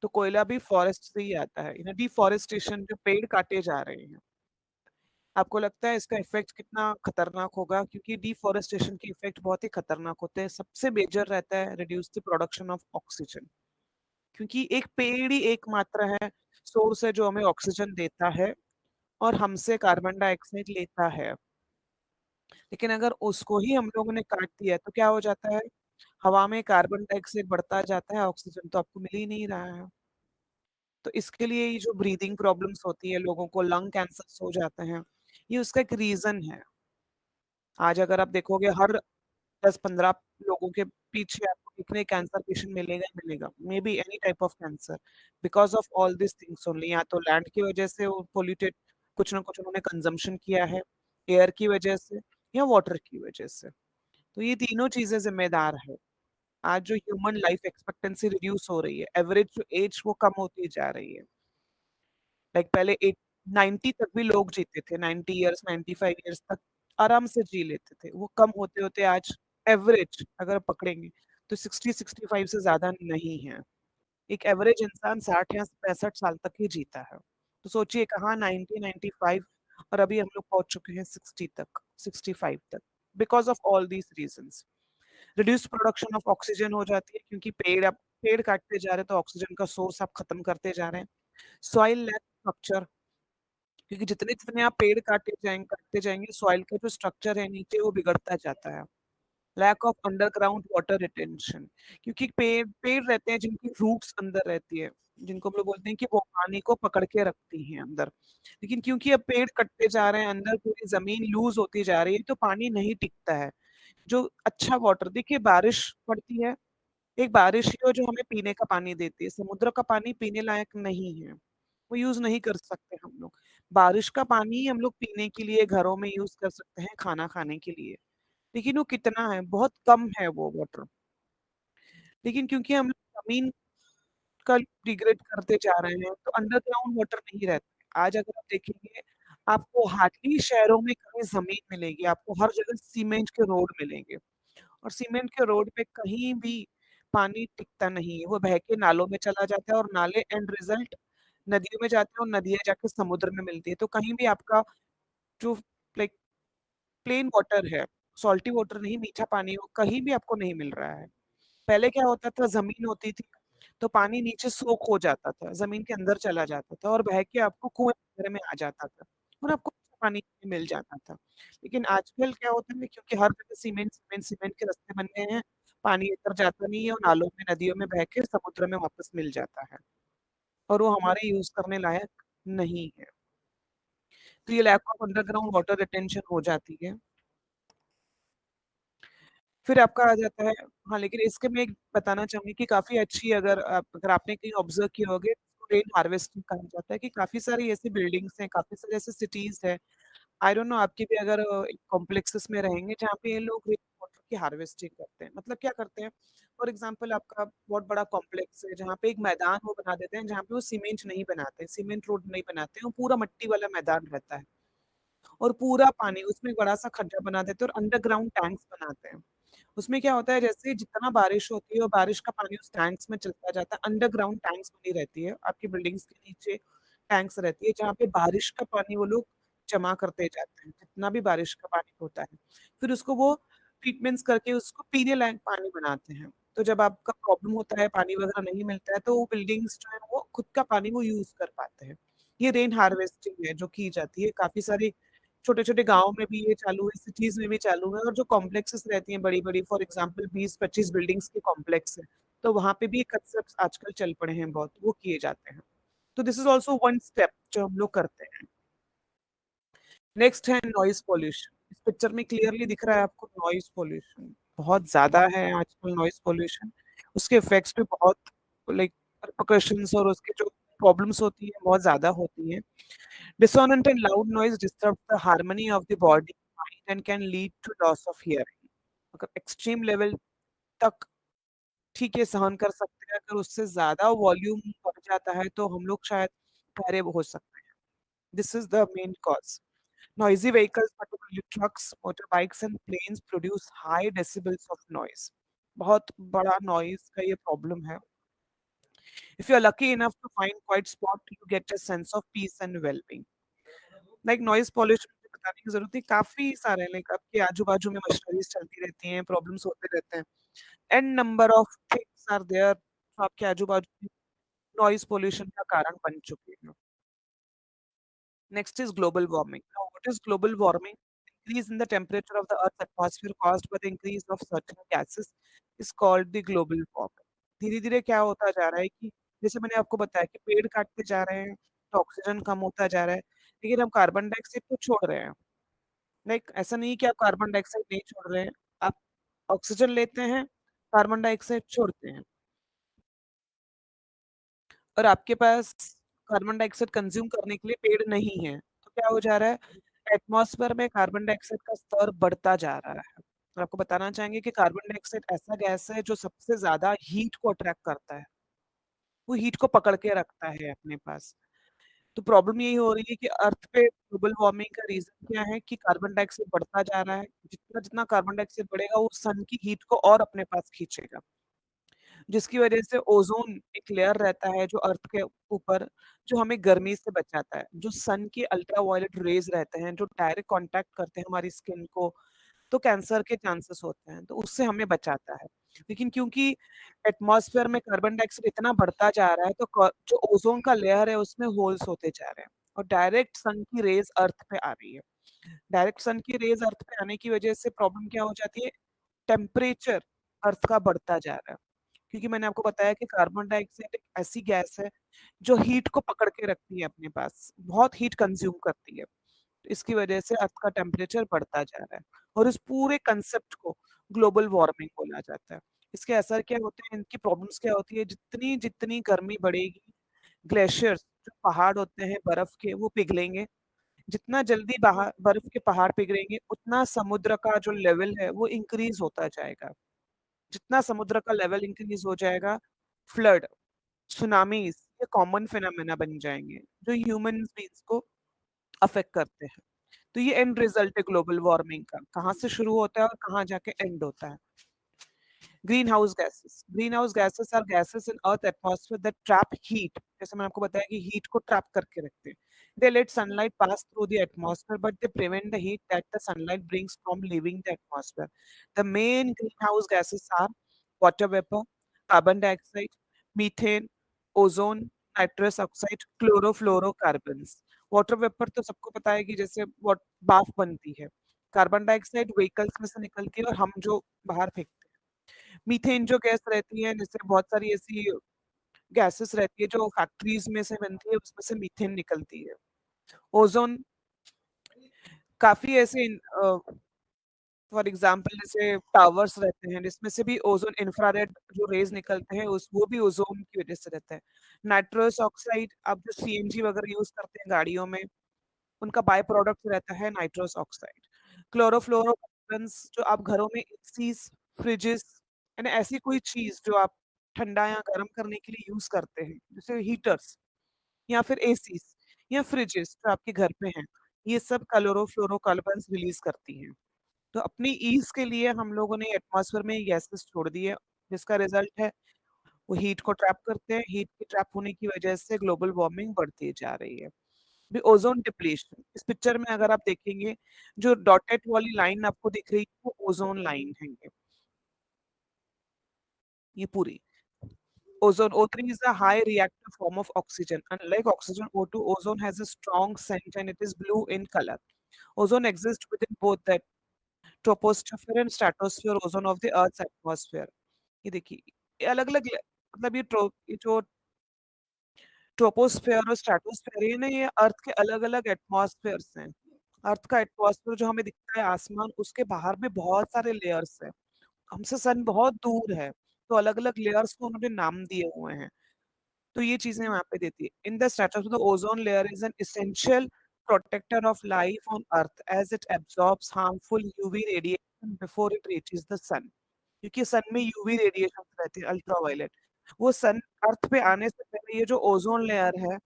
तो कोयला भी फॉरेस्ट से ही आता है। डिफॉरेस्टेशन, जो पेड़ काटे जा रहे हैं, आपको लगता है इसका इफेक्ट कितना खतरनाक होगा? क्योंकि डिफॉरेस्टेशन के इफेक्ट बहुत ही खतरनाक होते हैं। सबसे मेजर रहता है reduce the production of oxygen, क्योंकि एक पेड़ ही एकमात्र है सोर्स है जो हमें ऑक्सीजन देता है और हमसे कार्बन डाइऑक्साइड लेता है। लेकिन अगर उसको ही हम लोगों ने काट दिया तो क्या हो जाता है? हवा में कार्बन डाइऑक्साइड बढ़ता जाता है, ऑक्सीजन तो आपको मिल ही नहीं रहा है। तो इसके लिए ये जो ब्रीदिंग प्रॉब्लम्स होती है, लोगों को लंग कैंसर हो जाते हैं, ये उसका एक रीजन है। आज अगर आप देखोगे, हर 10-15 लोगों के पीछे आपको एक नए कैंसर पेशेंट मिलेगा ही मिलेगा, may be any type of cancer, because of all this things only. या तो लैंड की वजह से वो पोल्यूटेड, कुछ ना कुछ उन्होंने कंजम्पशन किया है, एयर की वजह से या वाटर की वजह से। तो ये तीनों चीजें जिम्मेदार है। आज जो ह्यूमन लाइफ एक्सपेक्टेंसी रिड्यूस हो रही है, एवरेज जो एज वो कम होती जा रही है। लाइक पहले 90 तक भी लोग जीते थे, 90 ईयर्स, 95 ईयर्स तक आराम से जी लेते थे। वो कम होते होते आज एवरेज अगर पकड़ेंगे तो 60-65 से ज्यादा नहीं है। एक एवरेज इंसान 60 या 65 साल तक ही जीता है। तो सोचिए कहाँ 90-95, और अभी हम लोग पहुंच चुके हैं 60 तक, 65 तक, because of all these reasons. Reduce production of oxygen हो जाती है, क्योंकि पेड़ काटते जा रहे हैं तो ऑक्सीजन का सोर्स आप खत्म करते जा रहे हैं। सॉइल लैक स्ट्रक्चर, क्योंकि जितने जितने आप पेड़ काटते जाएंगे, सॉइल का जो स्ट्रक्चर है नीचे वो बिगड़ता जाता है। Lack of underground water retention, क्योंकि पेड़ रहते हैं जिनकी रूट्स अंदर रहती है, जिनको हम लोग बोलते हैं कि वो पानी को पकड़ के रखती हैं अंदर। लेकिन क्योंकि अब पेड़ कटते जा रहे हैं, अंदर पूरी जमीन लूज होती जा रही है, तो पानी नहीं टिकता है। जो अच्छा वाटर, देखिए बारिश पड़ती है, एक बारिश ही हो जो हमें पीने का पानी देती है, समुद्र का पानी पीने लायक नहीं है, वो यूज नहीं कर सकते हम लोग। बारिश का पानी ही हम लोग पीने के लिए घरों में यूज कर सकते हैं, खाना खाने के लिए। लेकिन वो कितना है, बहुत कम है वो वाटर। लेकिन क्योंकि हम लोग जमीन का डिग्रेड करते जा रहे हैं, तो अंडरग्राउंड वाटर नहीं रहता। आज अगर आप देखेंगे, आपको हार्डली शहरों में कहीं जमीन मिलेगी, आपको हर जगह सीमेंट के रोड मिलेंगे। और सीमेंट के रोड पे कहीं भी पानी टिकता नहीं है, वो बह के नालों में चला जाता है, और नाले एंड रिजल्ट नदियों में जाते हैं, और नदियां जाके समुद्र में मिलती है। तो कहीं भी आपका जो लाइक प्लेन वाटर है, सॉल्टी वाटर नहीं, मीठा पानी, वो कहीं भी आपको नहीं मिल रहा है। पहले क्या होता था, जमीन होती थी तो पानी नीचे सोख हो जाता था, जमीन के अंदर चला जाता था, और बह के आपको कुएं वगैरह में आ जाता था, और आपको अच्छा पानी मिल जाता था। लेकिन आजकल क्या होता है, क्योंकि हर जगह सीमेंट सीमेंट सीमेंट के रास्ते बन गए हैं, पानी इधर जाता नहीं है, और नालों में नदियों में बह के समुद्र में वापस मिल जाता है, और वो हमारे यूज करने लायक नहीं है। तो ये lack of underground water retention हो जाती है। फिर आपका आ जाता है। हाँ, लेकिन इसके मैं एक बताना चाहूंगी कि काफी अच्छी, अगर आपने कहीं ऑब्जर्व किए होंगे, रेन हार्वेस्टिंग कहा जाता है, कि काफी सारी ऐसी बिल्डिंग्स हैं, काफी सारे ऐसे सिटीज हैं। आई डोंट नो आपके भी अगर कॉम्प्लेक्सेस में रहेंगे, जहाँ पे ये लोग रेन वाटर की हार्वेस्टिंग करते हैं। मतलब क्या करते हैं, फॉर एग्जाम्पल आपका बहुत बड़ा कॉम्प्लेक्स है, जहाँ पे एक मैदान वो बना देते हैं, जहाँ पे वो सीमेंट नहीं बनाते, सीमेंट रोड नहीं बनाते हैं, वो पूरा मिट्टी वाला मैदान रहता है, और पूरा पानी उसमें एक बड़ा सा खड्डा बना देते हैं, और अंडरग्राउंड टैंक्स बनाते हैं। उसमें क्या होता है, जैसे जितना बारिश होती है, और बारिश का पानी उस टैंक्स में चलता जाता है, अंडरग्राउंड टैंक्स बनी रहती है आपकी बिल्डिंग्स के नीचे, टैंक्स रहती है, जहाँ पे बारिश का पानी वो लोग जमा करते जाते हैं, जितना भी बारिश का पानी होता है। फिर उसको वो ट्रीटमेंट्स करके उसको पीने लायक पानी बनाते हैं। तो जब आपका प्रॉब्लम होता है, पानी वगैरह नहीं मिलता है, तो वो बिल्डिंग्स जो है वो खुद का पानी वो यूज कर पाते हैं। ये रेन हार्वेस्टिंग है जो की जाती है, काफी सारी छोटे छोटे गांव में भी ये चालू है, सिटीज में भी चालू है, और जो कॉम्प्लेक्सेस रहती हैं बड़ी बड़ी, फॉर एग्जांपल 20-25 बिल्डिंग्स के कॉम्प्लेक्स है, तो वहां पे भी कंसेप्ट आजकल चल पड़े हैं बहुत, वो किए जाते हैं। तो this is also one step जो हम लोग करते हैं। नेक्स्ट है नॉइज पोल्यूशन। इस पिक्चर में क्लियरली दिख रहा है आपको, नॉइज पोल्यूशन बहुत ज्यादा है आजकल। नॉइज पोल्यूशन, उसके इफेक्ट्स भी बहुत, लाइक रिpercussions और उसके जो प्रॉब्लम्स होती है बहुत ज्यादा होती है। Dissonant and loud noise disturbs the harmony of the body mind and can lead to loss of hearing. अगर एक्सट्रीम लेवल तक ठीक है सहन कर सकते हैं, अगर उससे ज्यादा वॉल्यूम बढ़ जाता है तो हम लोग शायद बहरे हो सकते हैं। This is the main cause. Noisy vehicles, particularly trucks, motorbikes and planes produce high decibels of noise. बहुत बड़ा नॉइज का ये प्रॉब्लम है। If you are lucky enough to find quiet spot, you get a sense of peace and well-being. Like noise pollution बताने की जरूरत नहीं, काफी सारे लाइक आपके आजू बाजू में मशीनरीज चलती रहती हैं, प्रॉब्लम्स होते रहते हैं, and number of things are there आपके आजू बाजू नॉइज पोल्यूशन का कारण बन चुके हैं। Next is global warming. Now, what is global warming? Increase in the temperature of the Earth's atmosphere caused by the increase of certain gases is called the global warming. धीरे धीरे क्या होता जा रहा है कि जैसे मैंने आपको बताया कि पेड़ काटते जा रहे हैं, तो ऑक्सीजन कम होता जा रहा है, लेकिन हम कार्बन डाइऑक्साइड तो छोड़ रहे हैं। लाइक ऐसा नहीं कि आप कार्बन डाइऑक्साइड नहीं छोड़ रहे हैं, आप ऑक्सीजन लेते हैं, कार्बन डाइऑक्साइड छोड़ते हैं, और आपके पास कार्बन डाइऑक्साइड कंज्यूम करने के लिए पेड़ नहीं है, तो क्या हो जा रहा है, एटमॉस्फेयर में कार्बन डाइऑक्साइड का स्तर बढ़ता जा रहा है। और आपको बताना चाहेंगे कि कार्बन डाइऑक्साइड ऐसा गैस है जो सबसे ज्यादा हीट को अट्रैक्ट करता है, वो हीट को पकड़ के रखता है अपने पास। तो प्रॉब्लम यही हो रही है कि अर्थ पे ग्लोबल वार्मिंग का रीजन क्या है, कि कार्बन डाइऑक्साइड बढ़ता जा रहा है, जितना जितना कार्बन डाइऑक्साइड बढ़ेगा वो सन की हीट को और अपने पास खींचेगा, जिसकी वजह से ओजोन एक लेयर रहता है जो अर्थ के ऊपर, जो हमें गर्मी से बचाता है। जो सन की अल्ट्रा वायलेट रेज रहते हैं, जो डायरेक्ट कांटेक्ट करते हैं हमारी स्किन को, तो कैंसर के चांसेस होते हैं, तो उससे हमें बचाता है। लेकिन क्योंकि एटमॉस्फेयर में कार्बन डाइऑक्साइड इतना बढ़ता जा रहा है, तो जो ओजोन का लेयर है उसमें होल्स होते जा रहे हैं, और डायरेक्ट सन की रेज अर्थ पे आ रही है। डायरेक्ट सन की रेज अर्थ पे आने की वजह से प्रॉब्लम क्या हो जाती है, टेम्परेचर अर्थ का बढ़ता जा रहा है। क्योंकि मैंने आपको बताया कि कार्बन डाइऑक्साइड एक ऐसी गैस है जो हीट को पकड़ के रखती है अपने पास, बहुत हीट कंज्यूम करती है। तो इसकी वजह से अर्थ का टेम्परेचर बढ़ता जा रहा है, और इस पूरे कंसेप्ट को ग्लोबल वार्मिंग बोला जाता है। इसके असर क्या होते हैं, इनकी प्रॉब्लम्स क्या होती है, जितनी जितनी गर्मी बढ़ेगी, ग्लेशियर्स जो पहाड़ होते हैं बर्फ के वो पिघलेंगे। जितना जल्दी बर्फ के पहाड़ पिघलेंगे उतना समुद्र का जो लेवल है वो इंक्रीज होता जाएगा। जितना समुद्र का लेवल इंक्रीज हो जाएगा, फ्लड, सुनामीज ये कॉमन फिनोमेना बन जाएंगे जो ह्यूमन बींग्स को अफेक्ट करते हैं। तो ये एंड रिजल्ट है ग्लोबल वार्मिंग का, कहाँ से शुरू होता है और कहाँ जाके एंड होता है। Green house gases, green house gases are gases in earth atmosphere that trap heat, जैसे मैंने आपको बताया कि हीट को ट्रैप करके रखते हैं। They let sunlight pass through the atmosphere but they prevent the heat that the sunlight brings from leaving the atmosphere. The main green house gases are water vapour, carbon dioxide, methane, ozone, nitrous oxide, chlorofluorocarbons. Water vapour तो सबको पता है कि जैसे भाप बनती है। Carbon dioxide vehicles में से निकलती है और हम जो बाहर फेंकते हैं। मीथेन जो गैस रहती है, जैसे बहुत सारी ऐसी गैसेस रहती है जो फैक्ट्रीज में से बनती है, उसमें से मीथेन निकलती है। ओजोन, काफी ऐसे फॉर एग्जाम्पल जैसे टावर्स रहते हैं जिसमें से भी ओजोन इंफ्रारेड जो रेज निकलते हैं उस वो भी ओजोन की वजह से रहता है। नाइट्रस ऑक्साइड, आप जो सीएनजी वगैरह यूज करते हैं गाड़ियों में, उनका बाय प्रोडक्ट रहता है नाइट्रस ऑक्साइड। क्लोरोफ्लोरोकार्बन्स, जो आप घरों में एसीज, फ्रिजेस यानी ऐसी कोई चीज जो आप ठंडा या गर्म करने के लिए यूज करते हैं, जैसे हीटर्स या फिर एसीज या फ्रिजेस जो आपके घर पे हैं, ये सब क्लोरोफ्लोरोकार्बन्स रिलीज करती हैं। तो अपनी ईज के लिए हम लोगों ने एटमॉस्फेयर में गैसेस छोड़ दी है, जिसका रिजल्ट है वो हीट को ट्रैप करते हैं। हीट के ट्रैप होने की वजह से ग्लोबल वार्मिंग बढ़ती जा रही है। भी ओजोन डिप्लीशन, इस पिक्चर में अगर आप देखेंगे जो डॉटेड वाली लाइन आपको दिख रही है वो ओजोन लाइन है, ये पूरी। Ozone O3 is a high reactive form of oxygen. Unlike oxygen, O2, ozone has a strong scent and it is blue in color. Ozone exists within both the troposphere and stratosphere ozone of the Earth's atmosphere. ये देखिए, ये अलग अलग, मतलब ये जो troposphere और stratosphere है ना, ये अर्थ के अलग अलग एटमॉस्फेयर्स हैं। अर्थ का एटमॉस्फेयर जो हमें दिखता है आसमान, उसके बाहर भी बहुत सारे लेयर्स हैं। हमसे सन बहुत दूर है, तो अलग अलग लेयर्स को उन्होंने नाम दिए हुए हैं। तो ये चीजें वहां पे देती है। In the stratus the ozone layer is an essential protector of life on earth as it absorbs harmful UV radiation before it reaches the sun। क्योंकि सन में यूवी रेडिएशन रहती है, अल्ट्रावायलेट, वो सन अर्थ पे आने से पहले ये जो ओजोन लेयर है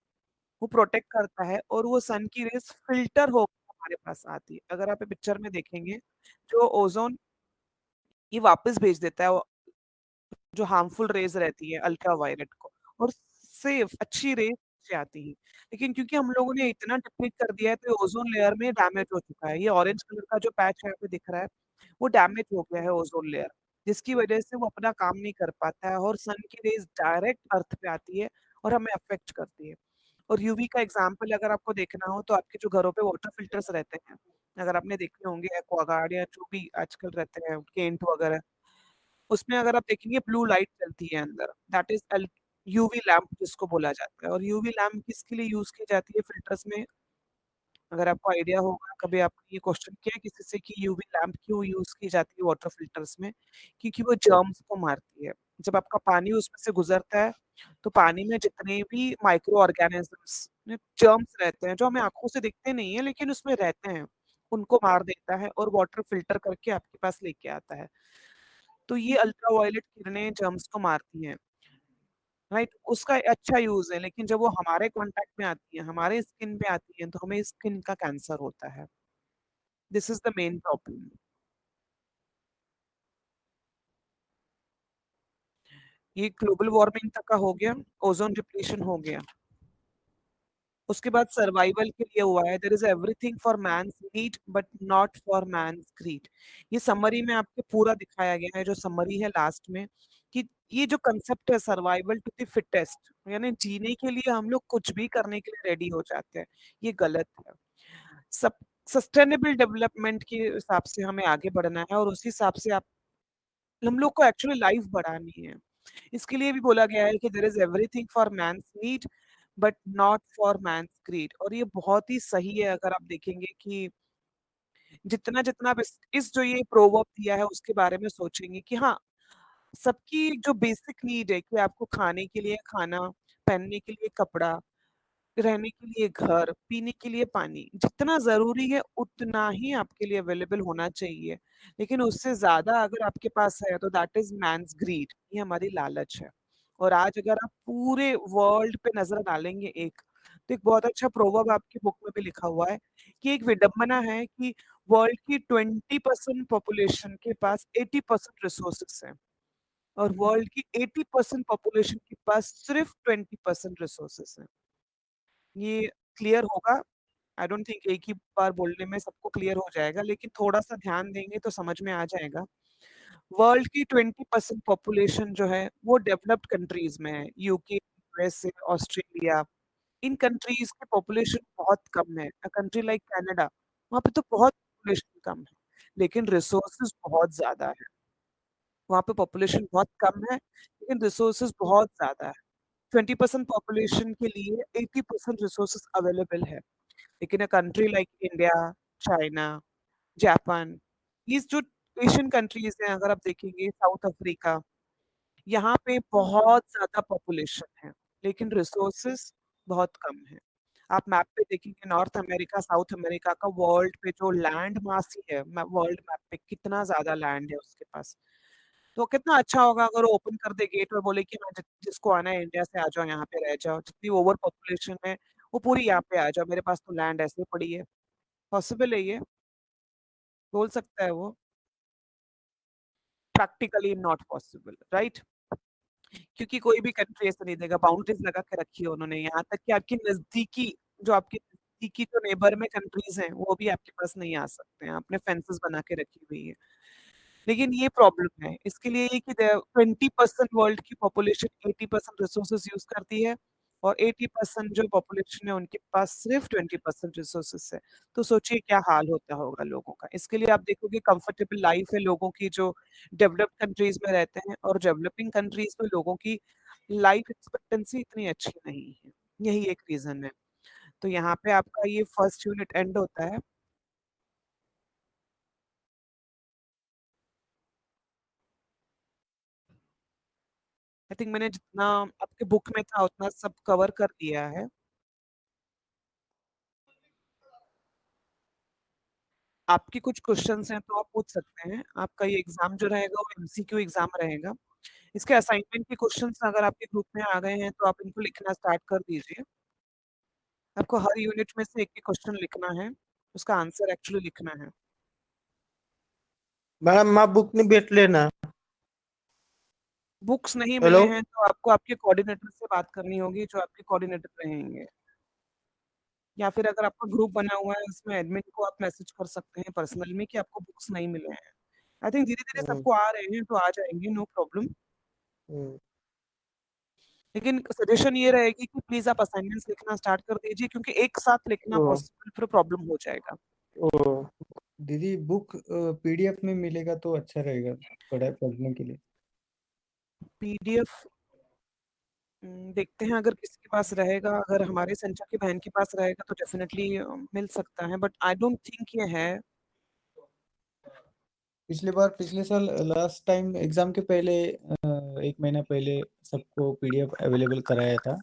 वो प्रोटेक्ट करता है और वो सन की रेस फिल्टर होकर हमारे पास आती है। अगर आप पिक्चर में देखेंगे, जो ओजोन ये वापस भेज देता है जो हार्मफुल रेज रहती है अल्ट्रावायलेट को, और सेफ अच्छी रेज से आती है। लेकिन क्योंकि हम लोगों ने इतना डिप्लीट कर दिया है तो ओजोन लेयर में डैमेज हो चुका है। ये ऑरेंज कलर का जो पैच यहाँ पे दिख रहा है वो डैमेज हो गया है ओजोन लेयर, जिसकी वजह से वो अपना काम नहीं कर पाता है और सन की रेज डायरेक्ट अर्थ पे आती है और हमें अफेक्ट करती है। और यूवी का एग्जाम्पल अगर आपको देखना हो तो आपके जो घरों पे वाटर फिल्टर्स रहते हैं, अगर आपने देखे होंगे एक्वागार्ड या जो भी आजकल रहते हैं केंट वगैरह, उसमें अगर आप देखेंगे ब्लू लाइट चलती है अंदर, दैट इज यूवी लैम्प जिसको बोला जाता है। और यूवी लैम्प किसके लिए यूज की जाती है फिल्टर्स में, अगर आपको आइडिया होगा, कभी आपने ये क्वेश्चन किया है किसी से कि यूवी लैम्प क्यों यूज की जाती है वाटर फिल्टर्स में? क्योंकि वो जर्म्स को मारती है। जब आपका पानी उसमें से गुजरता है तो पानी में जितने भी माइक्रो ऑर्गेनिजम्स, जर्म्स रहते हैं जो हमें आंखों से दिखते नहीं है लेकिन उसमें रहते हैं, उनको मार देता है और वाटर फिल्टर करके आपके पास लेके आता है। तो ये अल्ट्रावायलेट किरणें जर्म्स को मारती हैं, राइट, उसका अच्छा यूज है। लेकिन जब वो हमारे कांटेक्ट में आती है, हमारे स्किन पे आती है, तो हमें स्किन का कैंसर होता है। This is the main problem. ये ग्लोबल वार्मिंग तक का हो गया, ओजोन डिप्लीशन हो गया। उसके बाद सर्वाइवल के लिए हुआ है, there is everything for man's need but not for man's greed. ये समरी में आपको पूरा दिखाया गया है, जो समरी है लास्ट में, कि ये जो कंसेप्ट है सर्वाइवल टू द फिटेस्ट, यानी जीने के लिए हम लोग कुछ भी करने के लिए रेडी हो जाते हैं, ये गलत है। सब सस्टेनेबल डेवलपमेंट के हिसाब से हमें आगे बढ़ना है और उसी हिसाब से आप हम लोग को एक्चुअली लाइफ बढ़ानी है। इसके लिए भी बोला गया है कि there is everything for man's need but not for man's greed. और ये बहुत ही सही है, अगर आप देखेंगे कि जितना जितना आप इस जो ये प्रोवर्ब दिया है उसके बारे में सोचेंगे कि हाँ, सबकी जो बेसिक नीड है कि आपको खाने के लिए खाना, पहनने के लिए कपड़ा, रहने के लिए घर, पीने के लिए पानी, जितना ज़रूरी है उतना ही आपके लिए अवेलेबल होना चाहिए। लेकिन उससे ज़्यादा अगर आपके पास है तो दैट इज़ मैन्स ग्रीड, ये हमारी लालच है। और आज अगर आप पूरे वर्ल्ड पे नज़र डालेंगे तो एक बहुत अच्छा प्रोवर्ब आपकी बुक में भी लिखा हुआ है कि एक विडंबना है कि वर्ल्ड की 20% पॉपुलेशन के पास 80% रिसोर्सेस हैं और वर्ल्ड की 80% पॉपुलेशन के पास सिर्फ 20% रिसोर्सेस हैं। ये क्लियर होगा। आई डोंट थिंक एक ही बार बोलने में सबको क्लियर हो जाएगा, लेकिन थोड़ा-सा ध्यान देंगे तो समझ में आ जाएगा। वर्ल्ड की 20% पॉपुलेशन जो है वो डेवलप्ड कंट्रीज़ में है, यूके, यूएसए, ऑस्ट्रेलिया। इन कंट्रीज़ की पॉपुलेशन बहुत कम है। अ कंट्री लाइक कनाडा, वहाँ पे तो बहुत पॉपुलेशन कम है, लेकिन रिसोर्सेज़ बहुत ज़्यादा है। वहाँ पे पॉपुलेशन बहुत कम है, लेकिन रिसोर्सेज़ बहुत ज़्यादा है। 20% पॉपुलेशन के लिए 80% रिसोर्सेज़ अवेलेबल है। लेकिन a country like India, China, Japan, these जो एशियन कंट्रीज़ हैं अगर आप देखेंगे, साउथ अफ्रीका, यहाँ पे बहुत ज़्यादा पॉपुलेशन है, लेकिन रिसोर्सेज़ बहुत कम है। आप मैप पे देखेंगे नॉर्थ अमेरिका, साउथ अमेरिका का वर्ल्ड पे जो लैंड मास ही है, वर्ल्ड मैप पे कितना ज़्यादा लैंड है उसके पास। तो कितना अच्छा होगा अगर वो ओपन कर दे गेट और बोले कि हाँ, जिसको आना है इंडिया से आ जाओ, यहाँ पे रह जाओ। जितनी ओवर पॉपुलेशन है, वो पूरी यहाँ पे आ जाओ, मेरे पास तो लैंड ऐसे ही पड़ी है। पॉसिबल है ये? बोल सकता है वो? Practically not possible, right? क्योंकि कोई भी कंट्री ऐसा नहीं देगा, बाउंड्रीज़ लगा के रखी है उन्होंने, यहाँ तक कि आपकी नज़दीकी जो आपके नज़दीकी जो नेबर में कंट्रीज़ हैं, वो भी आपके पास नहीं आ सकते हैं, आपने फेंसेस बना के रखी हुई है। लेकिन ये प्रॉब्लम है, इसके लिए ये कि 20% वर्ल्ड की पॉपुलेशन 80% रिसोर्सेज़ यूज़ करती है और 80% जो पॉपुलेशन है उनके पास सिर्फ 20% रिसोर्सेज़ है। तो सोचिए क्या हाल होता होगा लोगों का। इसके लिए आप देखोगे कंफर्टेबल लाइफ है लोगों की जो डेवलप्ड कंट्रीज़ में रहते हैं और डेवलपिंग कंट्रीज़ में लोगों की लाइफ एक्सपेक्टेंसी इतनी अच्छी नहीं है। यही एक रीज़न है। तो यहाँ पे आपका ये फर्स्ट यूनिट एंड होता है। आई थिंक मैंने जितना आपके बुक में था उतना सब कवर कर दिया है। आपके कुछ क्वेश्चन्स हैं तो आप पूछ सकते हैं। आपका ये एग्ज़ाम जो रहेगा वो एमसीक्यू एग्ज़ाम रहेगा। इसके असाइनमेंट के क्वेश्चन्स अगर आपके ग्रुप में आ गए हैं तो आप इनको लिखना स्टार्ट कर दीजिए। आपको हर यूनिट में से एक-एक क्वेश्चन लिखना है, उसका आंसर एक्चुअली लिखना है। मॅडम आप बुक नहीं भेटले ना. बुक्स नहीं मिले हेलो. हैं तो आपको आपके कोऑर्डिनेटर से बात करनी होगी जो आपके कोऑर्डिनेटर रहेंगे। या फिर अगर आपका ग्रुप बना हुआ है उसमें एडमिन को आप मैसेज कर सकते हैं पर्सनल में कि आपको बुक्स नहीं मिले हैं। आई थिंक धीरे-धीरे हम्म, सबको आ रहे हैं तो आ जाएँगे, नो प्रॉब्लम। हम्म, लेकिन सजेशन ये रहेगी कि प्लीज़ आप असाइनमेंट्स लिखना स्टार्ट कर दीजिए क्योंकि एक साथ लिखना ओ, पॉसिबल फिर प्रॉब्लम हो जाएगा। ओ, दीदी बुक पीडीएफ में मिलेगा तो अच्छा रहेगा पढ़ने के लिए. पीडीएफ देखते हैं अगर किसी के पास रहेगा, अगर हमारे संचा की बहन के पास रहेगा तो डेफिनिटली मिल सकता है बट आई डोंट थिंक ये है। पिछले साल लास्ट टाइम एग्जाम के पहले 1 महीना पहले सबको पीडीएफ अवेलेबल कराया था.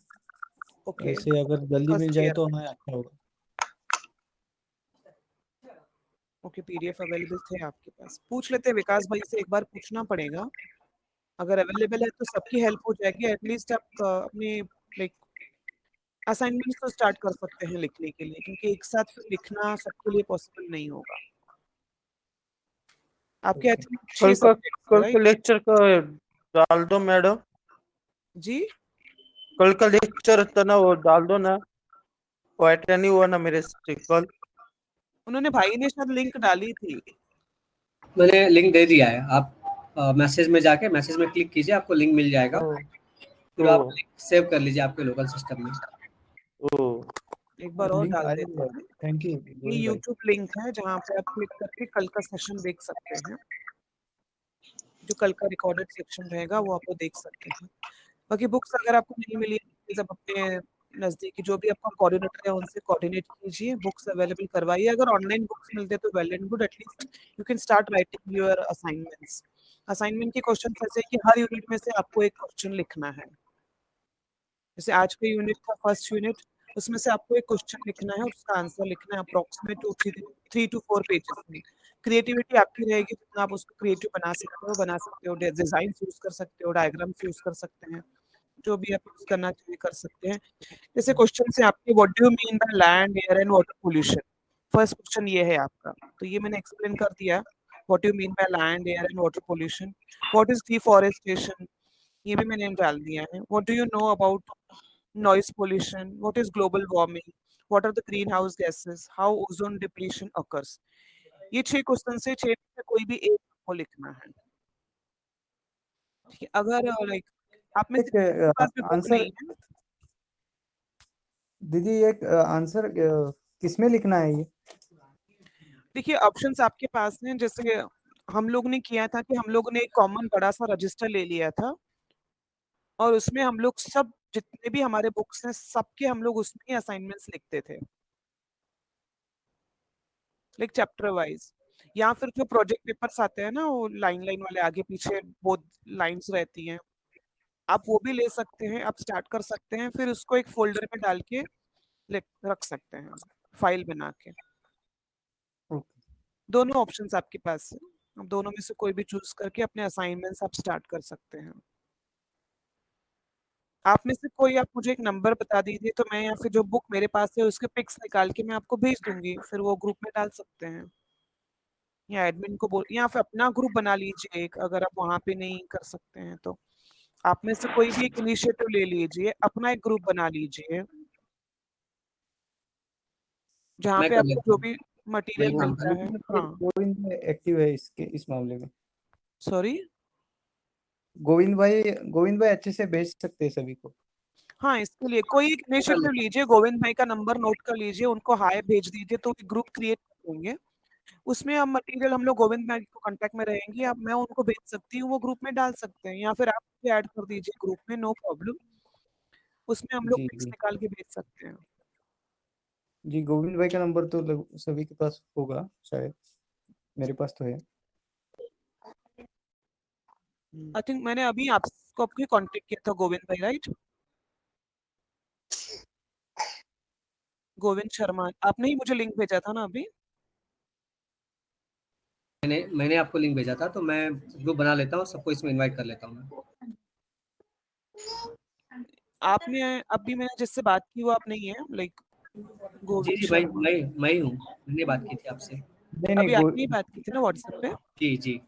ओके, ऐसे अगर जल्दी मिल फर्स्ट जाए ईयर तो में। हमें अच्छा होगा. ओके, पीडीएफ अवेलेबल थे आपके पास। पूछ लेते हैं विकास भाई से एक बार पूछना पड़ेगा। अगर अवेलेबल है तो सबकी हेल्प हो जाएगी। एटलीस्ट आप अपने लाइक असाइनमेंट्स तो स्टार्ट कर सकते हैं लिखने के लिए क्योंकि एक साथ फिर लिखना सबके लिए पॉसिबल नहीं होगा। आपके आई ओके. थिंक 6 सब्जेक्ट्स हैं, कल का राइट? लेक्चर का डाल दो मैडम. जी? कल का लेक्चर था ना वो डाल दो ना. वो अटेंड नहीं हुआ ना मेरे से कल. उन्होंने भाई ने शायद लिंक डाली थी। मैंने लिंक दे दिया है, आप मैसेज में जाके मैसेज में क्लिक कीजिए, आपको लिंक मिल जाएगा। ओ, फिर ओ, आप लिंक सेव कर लीजिए आपके लोकल सिस्टम में। ओ. एक बार और लिंक डाल आ देते जाएगा. हैं। थैंक यू ये गोविंद भाई. यूट्यूब लिंक है जहाँ पे आप क्लिक करके कल का सेशन देख सकते हैं। जो कल का रिकॉर्डेड सेक्शन रहेगा वो आप वो देख सकते हैं। बाकी बुक्स अगर आपको नहीं मिली है प्लीज़ आप अपने नज़दीकी जो भी आपका कोऑर्डिनेटर है उनसे कोऑर्डिनेट कीजिए, बुक्स अवेलेबल करवाइए। अगर ऑनलाइन बुक्स मिलते हैं तो well and good, at least you can start writing your assignments. Assignment के क्वेश्चन ऐसे हैं कि हर यूनिट में से आपको एक क्वेश्चन लिखना है। जैसे आज का यूनिट था फर्स्ट यूनिट, उसमें से आपको एक क्वेश्चन लिखना है और उसका आंसर लिखना है अप्रोक्सीमेट 3 to 4 पेजेस में। क्रिएटिविटी आपकी रहेगी, जितना आप उसको क्रिएटिव बना सकते हो, डिजाइन यूज कर सकते हो, डायग्राम्स यूज कर सकते हैं, जो भी आप यूज करना चाहिए कर सकते हैं। जैसे क्वेश्चन से आपके what do you mean by land, air and water pollution, first question ये है आपका, तो ये मैंने एक्सप्लेन कर दिया। What do you mean by land, air and water pollution. What is deforestation, ये भी मैंने डाल दिया है। What do you know about noise pollution, what is global warming, what are the greenhouse gases, how ozone depletion occurs। ये 6 question से 6 में से कोई भी एक आपको लिखना है। ठीक है, अगर लाइक आप में से किसी के पास भी बुक आंसर नहीं है, दीदी, एक आंसर किसमें लिखना है ये? देखिए ऑप्शंस आपके पास हैं। जैसे हम लोग ने किया था कि हम लोगों ने एक कॉमन बड़ा सा रजिस्टर ले लिया था और उसमें हम लोग सब जितने भी हमारे बुक्स हैं सबके हम लोग उसमें ही असाइनमेंट्स लिखते थे, लाइक चैप्टर वाइज। या फिर जो प्रोजेक्ट पेपर्स आते हैं ना, वो लाइन लाइन वाले आगे पीछे बहुत लाइंस रहती हैं, आप वो भी ले सकते हैं, आप स्टार्ट कर सकते हैं, फिर उसको एक फोल्डर में डाल के रख सकते हैं, फाइल बना के। ओके। दोनों ऑप्शंस आपके पास है, आप दोनों में से कोई भी चूज करके अपने असाइनमेंट्स आप स्टार्ट कर सकते हैं। आप में से कोई आप मुझे एक नंबर बता दीजिए, तो मैं या फिर जो बुक मेरे पास है उसके पिक्स निकाल के मैं आपको भेज दूंगी, फिर वो ग्रुप में डाल सकते हैं, या एडमिन को बोल, या फिर अपना ग्रुप बना लीजिए एक, अगर आप वहां पे नहीं कर सकते हैं तो आप में से कोई भी एक इनिशिएटिव ले लीजिए, अपना एक ग्रुप बना लीजिए जहाँ मैं पे कर आपको लेता जो हूँ, भी मैं ही मटेरियल काम मिलता कर है। लेकिन हाँ, गोविंद एक्टिव है इस मामले में। सॉरी। गोविंद भाई अच्छे से भेज सकते हैं सभी को। हाँ, इसके लिए कोई एक कर इनिशिएटिव लेता लीजिए, गोविंद भाई का नंबर नोट कर लीजिए, उनको हाय भेज दीजिए, तो ग्रुप क्रिएट करेंगे। उसमें हम मटेरियल हम लोग गोविंद भाई को कांटेक्ट में रहेंगे, आप मैं उनको भेज सकती हूँ, वो ग्रुप में डाल सकते हैं, या फिर आप भी ऐड कर दीजिए ग्रुप में, नो प्रॉब्लम। उसमें हम लोग जी पिक्स जी निकाल के भेज सकते हैं। जी, गोविंद भाई का नंबर तो सभी के पास होगा शायद, मेरे पास तो है। आई थिंक मैंने अभी आपको आपके कांटेक्ट किया था गोविंद भाई, राइट? गोविंद शर्मा, आपने ही मुझे लिंक भेजा था ना अभी। मैंने आपको लिंक भेजा था, तो मैं ग्रुप बना लेता हूँ, सबको इसमें इनवाइट कर लेता हूँ मैं। आपने अभी मैंने जिससे बात की वो आप नहीं है, लाइक जी गोविंद जी, शर्मा। मैं ही हूँ, मैंने बात की थी आपसे। नहीं नहीं अभी आपने ही बात की थी ना व्हाट्सएप पे। जी जी,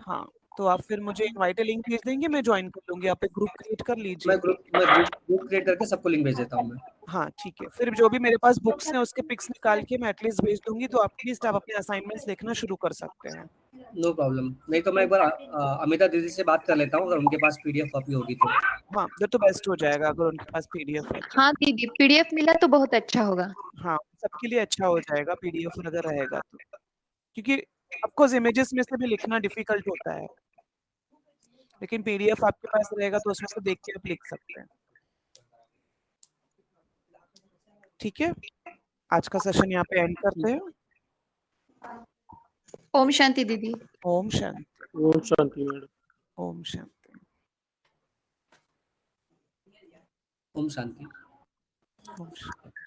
हाँ, तो आप फिर मुझे इनवाइट लिंक भेज देंगे, मैं ज्वाइन कर लूंगी, आप एक ग्रुप क्रिएट कर लीजिए। मैं ग्रुप क्रिएट करके सबको लिंक भेज देता हूँ मैं। हाँ ठीक है, फिर जो भी मेरे पास बुक्स हैं उसके पिक्स निकाल के मैं एटलीस्ट भेज दूंगी, तो एटलीस्ट आप अपने असाइनमेंट्स देखना शुरू कर सकते हैं। नो प्रॉब्लम, नहीं तो मैं एक बार अमिता दीदी से बात कर लेता हूँ, अगर उनके पास पीडीएफ कॉपी होगी तो। हाँ, वो तो बेस्ट हो जाएगा अगर उनके पास पीडीएफ है तो। हाँ दीदी, पीडीएफ मिला तो बहुत अच्छा होगा। हाँ, सबके लिए अच्छा हो जाएगा पीडीएफ अगर रहेगा तो, क्योंकि ऑफकोर्स इमेजेस में से भी लिखना डिफिकल्ट होता है, लेकिन पीडीएफ आपके पास रहेगा तो उसमें से देख के आप लिख सकते हैं। ठीक है, आज का सेशन यहाँ पे एंड करते हैं। ओम शांति दीदी। ओम शांति। ओम शांति मैडम। ओम शांति। ओम शांति। ओम शांति।